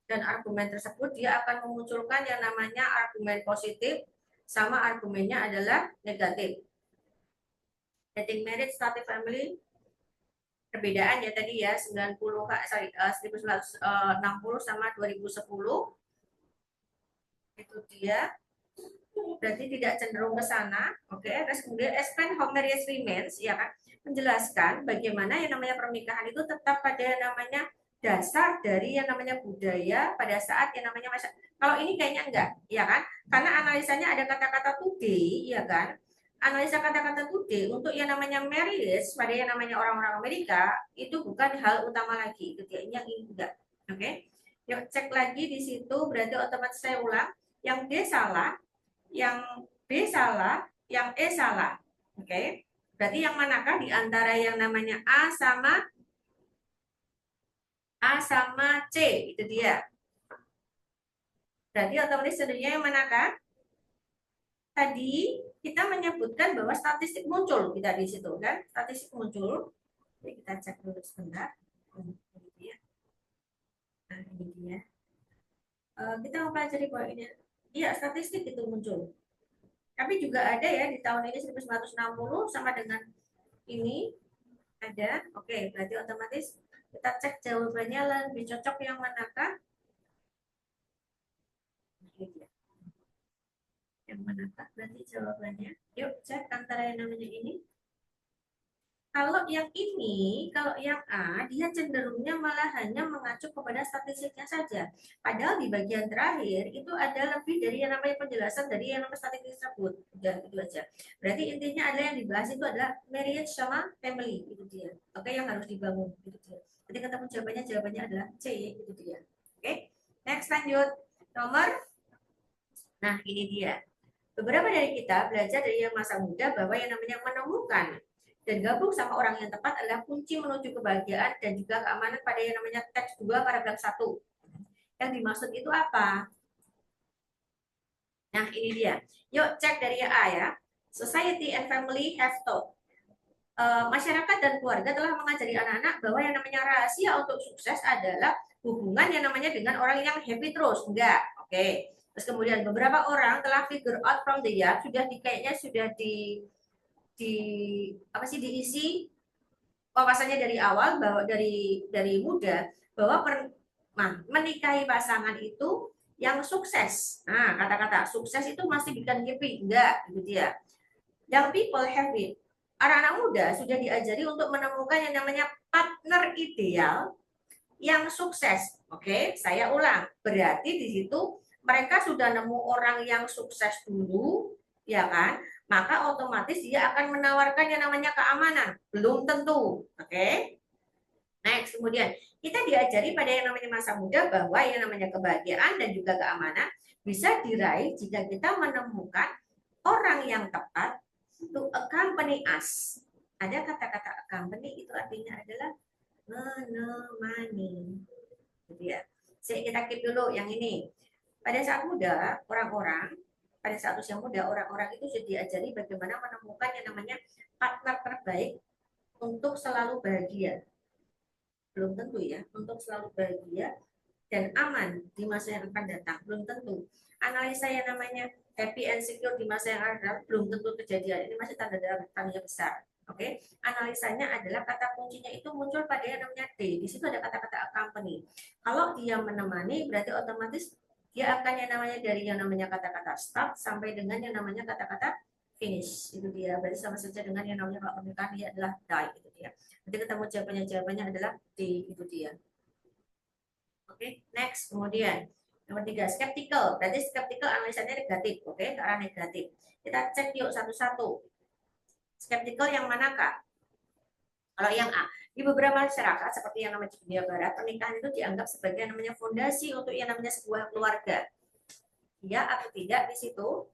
dan argumen tersebut dia akan memunculkan yang namanya argumen positif sama argumennya adalah negatif. Getting married, starting family, perbedaan ya tadi ya 1960 sama 2010 itu dia berarti tidak cenderung ke sana. Oke. Terus kemudian expand how marriage remains, ya kan, menjelaskan bagaimana yang namanya pernikahan itu tetap pada yang namanya dasar dari yang namanya budaya pada saat yang namanya masa. Kalau ini kayaknya enggak, ya kan? Karena analisanya ada kata-kata today, ya kan? Analisa kata-kata today untuk yang namanya marriage pada yang namanya orang-orang Amerika itu bukan hal utama lagi. Ketiaknya ini enggak. Oke. Yuk cek lagi di situ berarti otomatis saya ulang. Yang D salah, yang B salah, yang E salah. Oke. Berarti yang manakah di antara yang namanya A sama C? Itu dia. Berarti otomatis sebenarnya yang manakah? Tadi kita menyebutkan bahwa statistik muncul kita di situ kan? Statistik muncul. Jadi kita cek dulu sebentar. Ini dia. Nah, ini dia. Kita mau pelajari bahwa ini. Iya, statistik itu muncul. Tapi juga ada ya di tahun ini 1960 sama dengan ini ada. Oke, berarti otomatis kita cek jawabannya lebih cocok yang manakah? Yang manakah berarti jawabannya? Yuk cek antara yang namanya ini. Kalau yang ini, kalau yang A, dia cenderungnya malah hanya mengacu kepada statistiknya saja. Padahal di bagian terakhir itu ada lebih dari yang namanya penjelasan dari yang namanya statistik tersebut. Udah itu aja. Berarti intinya adalah yang dibahas itu adalah marriage sama family, itu dia. Oke, yang harus dibangun, itu dia. Jadi ketemu jawabannya adalah C, itu dia. Oke, next lanjut. Nah ini dia. Beberapa dari kita belajar dari yang masa muda bahwa yang namanya menemukan dan gabung sama orang yang tepat adalah kunci menuju kebahagiaan dan juga keamanan pada yang namanya teks 2 paragraf 1. Yang dimaksud itu apa? Nah, ini dia. Yuk cek dari A ya. Society and family have taught. Masyarakat dan keluarga telah mengajari anak-anak bahwa yang namanya rahasia untuk sukses adalah hubungan yang namanya dengan orang yang happy terus. Enggak. Oke. Terus kemudian beberapa orang telah figure out from the young, kayaknya sudah di apa sih diisi wawasannya dari awal bahwa dari muda bahwa menikahi pasangan itu yang sukses. Nah, kata-kata sukses itu masih bikin happy, enggak gitu dia. Young people have it. Anak-anak muda sudah diajari untuk menemukan yang namanya partner ideal yang sukses. Oke, saya ulang. Berarti di situ mereka sudah nemu orang yang sukses dulu, ya kan? Maka otomatis dia akan menawarkan yang namanya keamanan. Belum tentu. Oke. Next, kemudian kita diajari pada yang namanya masa muda bahwa yang namanya kebahagiaan dan juga keamanan bisa diraih jika kita menemukan orang yang tepat to accompany us. Ada kata-kata accompany itu artinya adalah menemani. Gitu ya. Kita keep dulu yang ini. Pada saat muda, orang-orang pada saat usia muda, orang-orang itu sudah diajari bagaimana menemukan yang namanya partner terbaik untuk selalu bahagia. Belum tentu ya, untuk selalu bahagia dan aman di masa yang akan datang. Belum tentu. Analisa yang namanya happy and secure di masa yang akan datang belum tentu kejadian. Ini masih tanda besar. Oke, analisanya adalah kata kuncinya itu muncul pada yang namanya D. Di situ ada kata-kata accompany. Kalau dia menemani, berarti otomatis dia akan yang namanya dari yang namanya kata-kata start sampai dengan yang namanya kata-kata finish. Itu dia. Berarti sama saja dengan yang namanya kalau pernikahan dia adalah die. Itu dia. Nanti ketemu jawabannya adalah D. Itu dia. Oke, next. Kemudian nomor 3, skeptical. Berarti skeptical analisanya negatif, oke, ke arah negatif. Kita cek yuk satu-satu. Skeptical yang manakah? Kalau yang A, di beberapa masyarakat seperti yang namanya di dunia barat, pernikahan itu dianggap sebagai yang namanya fondasi untuk yang namanya sebuah keluarga. Ya atau tidak di situ?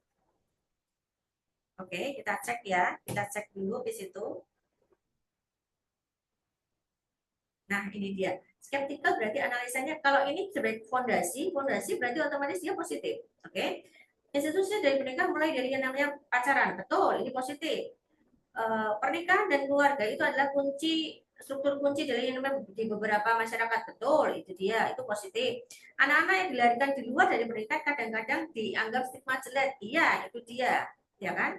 Oke, kita cek ya. Kita cek dulu di situ. Nah, ini dia. Skeptical berarti analisanya kalau ini sebagai fondasi berarti otomatis dia positif. Oke. Institusi dari pernikahan mulai dari yang namanya pacaran. Betul, ini positif. Pernikahan dan keluarga itu adalah struktur kunci dari yang namanya di beberapa masyarakat. Betul, itu dia, itu positif. Anak-anak yang dilahirkan di luar dari pernikahan kadang-kadang dianggap stigma jelek. Iya, itu dia, ya kan?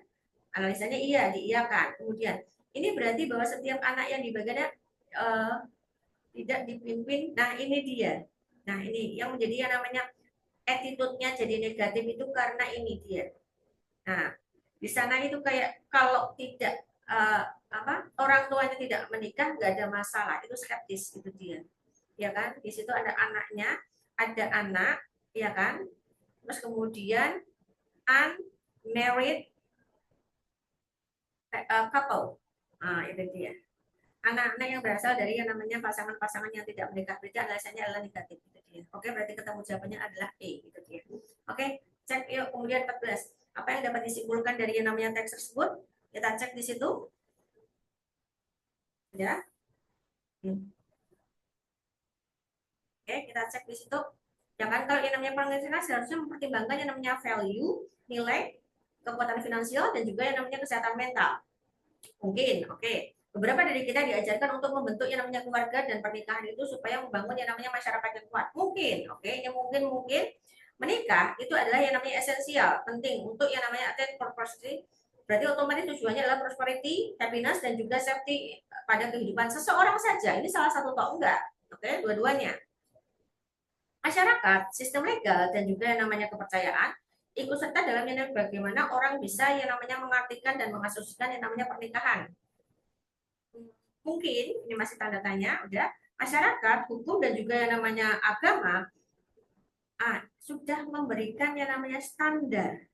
Analisanya iya, diiyakan. Kemudian ini berarti bahwa setiap anak yang dibagainya tidak dipimpin. Nah, ini dia. Nah, ini yang menjadi yang namanya attitude-nya jadi negatif itu karena ini dia. Nah, di sana itu kayak kalau tidak orang tuanya tidak menikah nggak ada masalah, itu skeptis itu dia, ya kan? Di situ ada anaknya, ada anak, ya kan? Terus kemudian unmarried couple, itu dia. Anak-anak yang berasal dari yang namanya pasangan-pasangan yang tidak menikah, berarti alasannya adalah negatif itu dia. Oke, berarti ketemu jawabannya adalah E itu dia. Oke, cek yuk kemudian 14. Apa yang dapat disimpulkan dari yang namanya teks tersebut? Kita cek di situ. Ya. Oke, kita cek di situ. Ya kan, kalau yang namanya penghasilan seharusnya mempertimbangkan yang namanya value, nilai, kekuatan finansial, dan juga yang namanya kesehatan mental. Mungkin, oke. Beberapa dari kita diajarkan untuk membentuk yang namanya keluarga dan pernikahan itu supaya membangun yang namanya masyarakat yang kuat. Mungkin, oke. Yang mungkin menikah itu adalah yang namanya esensial, penting untuk yang namanya attain prosperity. Berarti otomatis tujuannya adalah prosperity, happiness, dan juga safety pada kehidupan seseorang saja. Ini salah satu atau enggak? Oke, dua-duanya. Masyarakat, sistem legal, dan juga yang namanya kepercayaan ikut serta dalam yang namanya bagaimana orang bisa yang namanya mengartikan dan mengasosiasikan yang namanya pernikahan. Mungkin ini masih tanda tanya, udah masyarakat, hukum, dan juga yang namanya agama sudah memberikan yang namanya standar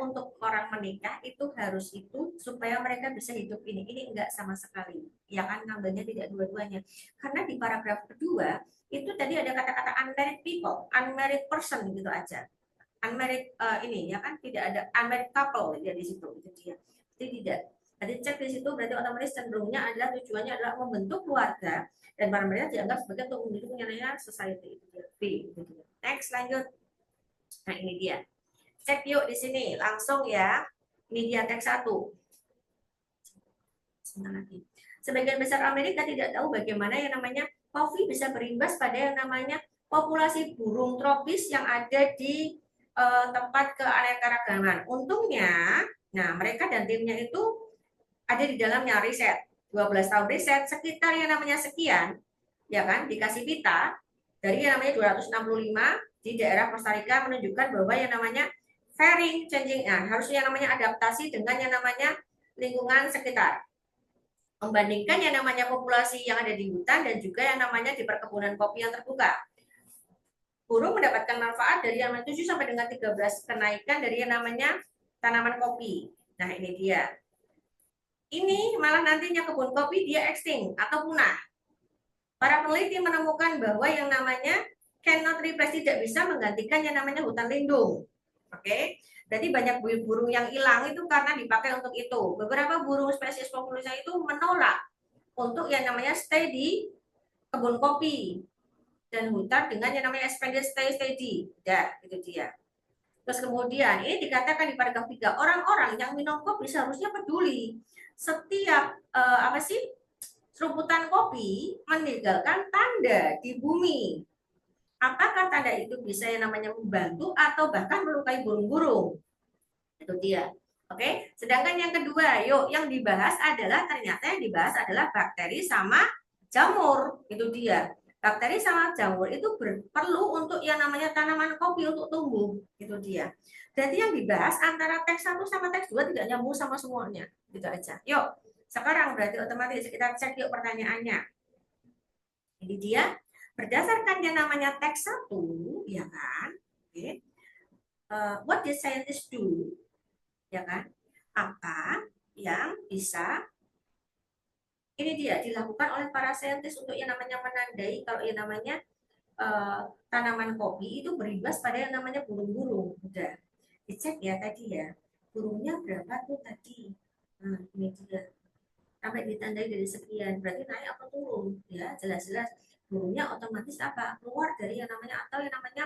untuk orang menikah itu harus itu supaya mereka bisa hidup ini enggak sama sekali, ya kan, ngambilnya tidak dua-duanya. Karena di paragraf kedua itu tadi ada kata-kata unmarried people, unmarried person gitu aja, unmarried ini ya kan, tidak ada unmarried couple ya di situ, itu dia. Jadi tidak. Tadi cek di situ berarti otomatis cenderungnya adalah tujuannya adalah membentuk keluarga dan para mereka dianggap sebagai untuk mendukung yang namanya society itu dia. B, gitu. Next lanjut. Nah ini dia. Cek yuk di sini langsung ya. Ini dia teks 1. Sebagian besar Amerika tidak tahu bagaimana yang namanya kopi bisa berimbas pada yang namanya populasi burung tropis yang ada di tempat keanekaragaman. Untungnya, nah mereka dan timnya itu ada di dalamnya riset. 12 tahun riset sekitar yang namanya sekian, ya kan, dikasih pita dari yang namanya 265 di daerah Costa Rica menunjukkan bahwa yang namanya varying changing, harusnya yang namanya adaptasi dengan yang namanya lingkungan sekitar. Membandingkan yang namanya populasi yang ada di hutan dan juga yang namanya di perkebunan kopi yang terbuka. Burung mendapatkan manfaat dari yang 7 sampai dengan 13 kenaikan dari yang namanya tanaman kopi. Nah, ini dia. Ini malah nantinya kebun kopi dia extinct atau punah. Para peneliti menemukan bahwa yang namanya cannot replace, tidak bisa menggantikan yang namanya hutan lindung. Oke. Berarti banyak burung yang hilang itu karena dipakai untuk itu. Beberapa burung spesies populusnya itu menolak untuk yang namanya stay di kebun kopi dan hutan dengan yang namanya expanded stay steady. Ya, itu dia. Terus kemudian ini dikatakan di paragraf 3, orang-orang yang minum kopi seharusnya peduli setiap apa sih seruputan kopi meninggalkan tanda di bumi. Apakah tanda itu bisa yang namanya membantu atau bahkan melukai burung-burung? Itu dia. Oke, sedangkan yang kedua, yuk yang dibahas adalah ternyata yang dibahas adalah bakteri sama jamur. Itu dia. Bakteri sama jamur itu perlu untuk yang namanya tanaman kopi untuk tumbuh. Itu dia. Berarti yang dibahas antara teks 1 sama teks 2 tidak nyambung sama semuanya. Gitu aja. Yuk, sekarang berarti otomatis kita cek yuk pertanyaannya. Ini dia. Berdasarkan yang namanya teks 1, ya kan? Oke. What did scientists do? Ya kan? Apa yang bisa ini dia dilakukan oleh para saintis untuk yang namanya menandai kalau yang namanya tanaman kopi itu berimbas pada yang namanya burung-burung. Udah dicek ya tadi ya, burungnya berapa tuh tadi. Nah, ini dia sampai ditandai dari sekian, berarti naik atau turun ya, jelas-jelas burungnya otomatis apa keluar dari yang namanya atau yang namanya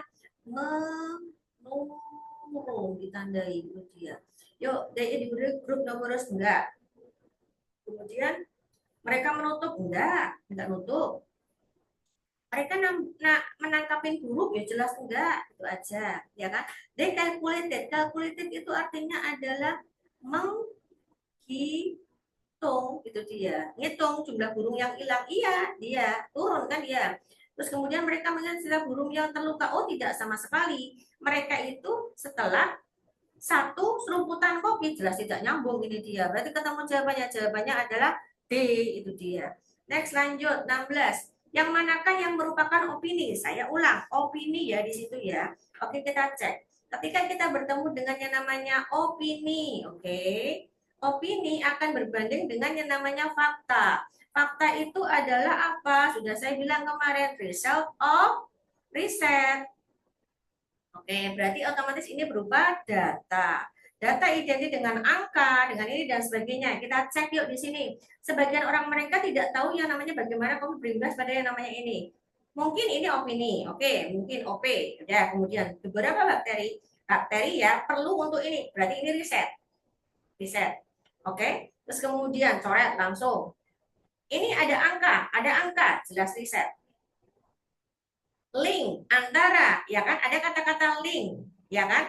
menurun ditandai itu dia. Yuk, dia di grup nomor enggak. Kemudian mereka menutup enggak nutup. Mereka menangkapin buruk ya jelas enggak, itu aja, ya kan? They calculated, calculated itu artinya adalah menghitung, itu dia. Ngitung jumlah burung yang hilang, iya, dia turun kan dia. Terus kemudian mereka melihat jumlah burung yang terluka, oh tidak sama sekali. Mereka itu setelah satu serumputan kopi jelas tidak nyambung ini dia. Berarti ketemu jawabannya. Jawabannya adalah D, itu dia. Next lanjut 16. Yang manakah yang merupakan opini? Saya ulang, opini ya di situ ya. Oke, kita cek. Ketika kita bertemu dengan yang namanya opini, oke. Opini akan berbanding dengan yang namanya fakta. Fakta itu adalah apa? Sudah saya bilang kemarin, result of riset. Oke, berarti otomatis ini berupa data. Data identik dengan angka, dengan ini dan sebagainya. Kita cek yuk di sini. Sebagian orang mereka tidak tahu yang namanya bagaimana kamu berimbas pada yang namanya ini. Mungkin ini opini, oke, mungkin OP. Ya, kemudian beberapa bakteri ya perlu untuk ini. Berarti ini riset. Oke, terus kemudian coret langsung. Ini ada angka, jelas riset. Link antara, ya kan? Ada kata-kata link, ya kan?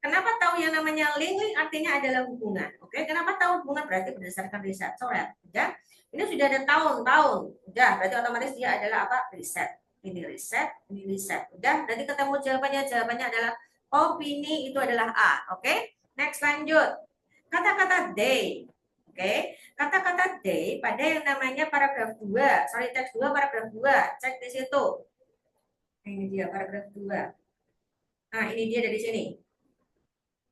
Kenapa tahu yang namanya link? Link artinya adalah hubungan. Oke, kenapa tahu hubungan? Berarti berdasarkan riset. Coret, ya. Ini sudah ada tahun-tahun. Udah, berarti otomatis dia adalah apa? Riset. Ini riset, ini riset. Udah, berarti ketemu jawabannya. Jawabannya adalah opini itu adalah A. Oke, next lanjut. Kata-kata they. Oke, kata-kata they pada yang namanya paragraf 2. Sorry, teks 2 paragraf 2. Cek di situ. Ini dia paragraf 2. Nah, ini dia dari sini.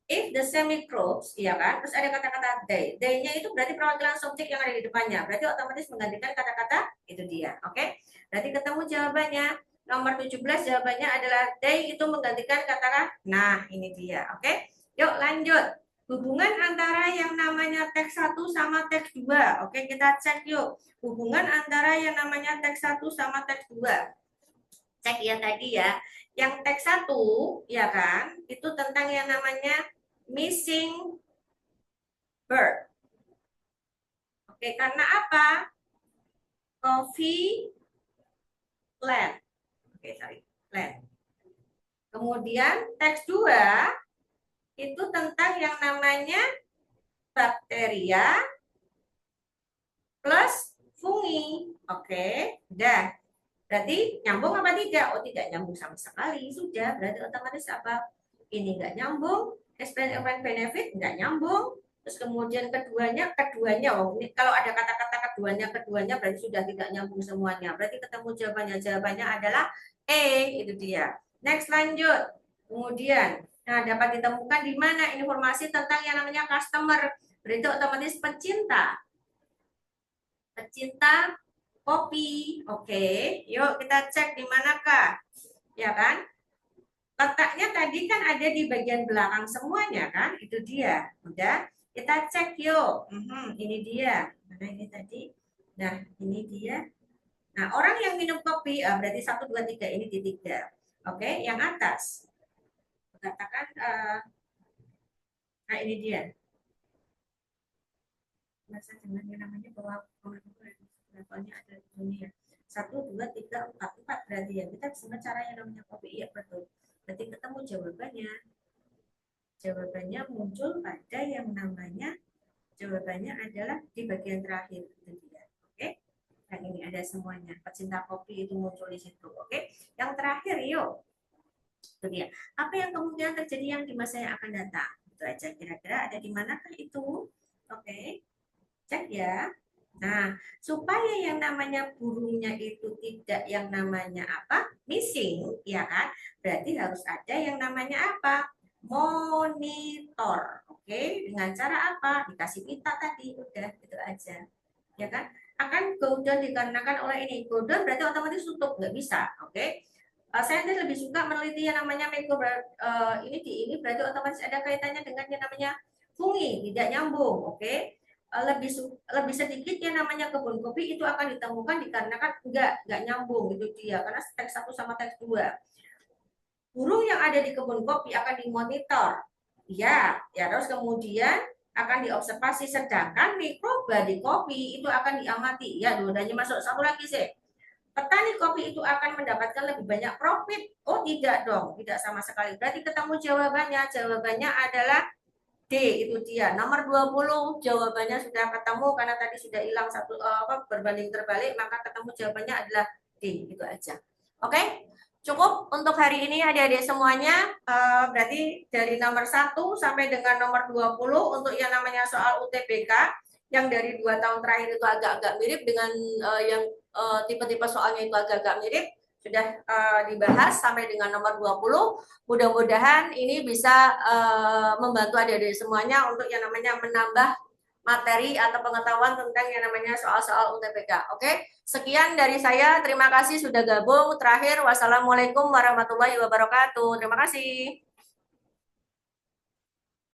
If the semicrobes, ya kan, terus ada kata-kata they. They-nya itu berarti perwakilan subjek yang ada di depannya. Berarti otomatis menggantikan kata-kata itu dia. Oke? Berarti ketemu jawabannya. Nomor 17 jawabannya adalah they itu menggantikan kata-kata. Nah, ini dia. Oke? Yuk lanjut. Hubungan antara yang namanya teks 1 sama teks 2. Oke, kita cek yuk. Hubungan antara yang namanya teks 1 sama teks 2. Cek ya tadi ya. Yang teks 1, ya kan, itu tentang yang namanya missing bird. Oke, karena apa? Coffee plant. Oke, sorry, plant. Kemudian teks 2 itu tentang yang namanya bakteria plus fungi. Oke, udah. Berarti nyambung apa tidak? Oh, tidak nyambung sama sekali. Sudah, berarti otomatis apa? Ini nggak nyambung. Explain benefit nggak nyambung. Terus kemudian keduanya, oh, ini kalau ada kata-kata keduanya berarti sudah tidak nyambung semuanya. Berarti ketemu jawabannya adalah E, itu dia. Next lanjut. Kemudian, nah dapat ditemukan di mana informasi tentang yang namanya customer. Berarti otomatis pecinta kopi. Oke, yuk kita cek di manakah, ya kan? Letaknya tadi kan ada di bagian belakang semuanya kan? Itu dia. Udah, kita cek yuk. Ini dia. Mana ini tadi? Nah, ini dia. Nah, orang yang minum kopi, berarti 1, 2, 3 ini di 3. Oke, yang atas. Katakan, nah ini dia. Masa dengan yang namanya bahwa levelnya ada dunia. 1, 2, 3, 4 berarti ya. Kita bisa cara yang namanya kopi. Iya, betul. Berarti ketemu jawabannya. Jawabannya muncul pada yang namanya, jawabannya adalah di bagian terakhir. Itu dia. Oke? Nah, ini ada semuanya. Pecinta kopi itu muncul di situ. Oke? Yang terakhir, yuk. Itu dia. Apa yang kemungkinan terjadi yang di masa yang akan datang? Itu aja. Kira-kira ada di manakah itu? Oke? Cek ya. Nah, supaya yang namanya burungnya itu tidak yang namanya apa? Missing, ya kan? Berarti harus ada yang namanya apa? Monitor. Oke, dengan cara apa? Dikasih pita tadi, udah gitu aja. Ya kan? Akan golden dikarenakan oleh ini. Golden berarti otomatis tutup, nggak bisa. Oke. Saya lebih suka meneliti yang namanya mikro ini di ini berarti otomatis ada kaitannya dengan yang namanya fungi, tidak nyambung. Oke. Lebih lebih sedikit yang namanya kebun kopi itu akan ditemukan dikarenakan nggak nyambung gitu dia karena teks 1 sama teks 2. Burung yang ada di kebun kopi akan dimonitor. Ya, terus kemudian akan diobservasi sedangkan mikroba di kopi itu akan diamati. Ya, dua-duanya masuk. Satu lagi sih. Petani kopi itu akan mendapatkan lebih banyak profit. Oh, tidak dong, tidak sama sekali. Berarti ketemu jawabannya. Jawabannya adalah D, itu dia. Nomor 20 jawabannya sudah ketemu karena tadi sudah hilang satu berbanding terbalik, maka ketemu jawabannya adalah D, itu aja. Oke? Cukup untuk hari ini adik-adik semuanya. Berarti dari nomor 1 sampai dengan nomor 20 untuk yang namanya soal UTBK yang dari 2 tahun terakhir itu agak-agak mirip dengan yang tipe-tipe soalnya itu agak-agak mirip sudah dibahas sampai dengan nomor 20. Mudah-mudahan ini bisa membantu adik-adik semuanya untuk yang namanya menambah materi atau pengetahuan tentang yang namanya soal-soal UTBK. Oke, sekian dari saya. Terima kasih sudah gabung. Terakhir, wassalamualaikum warahmatullahi wabarakatuh. Terima kasih.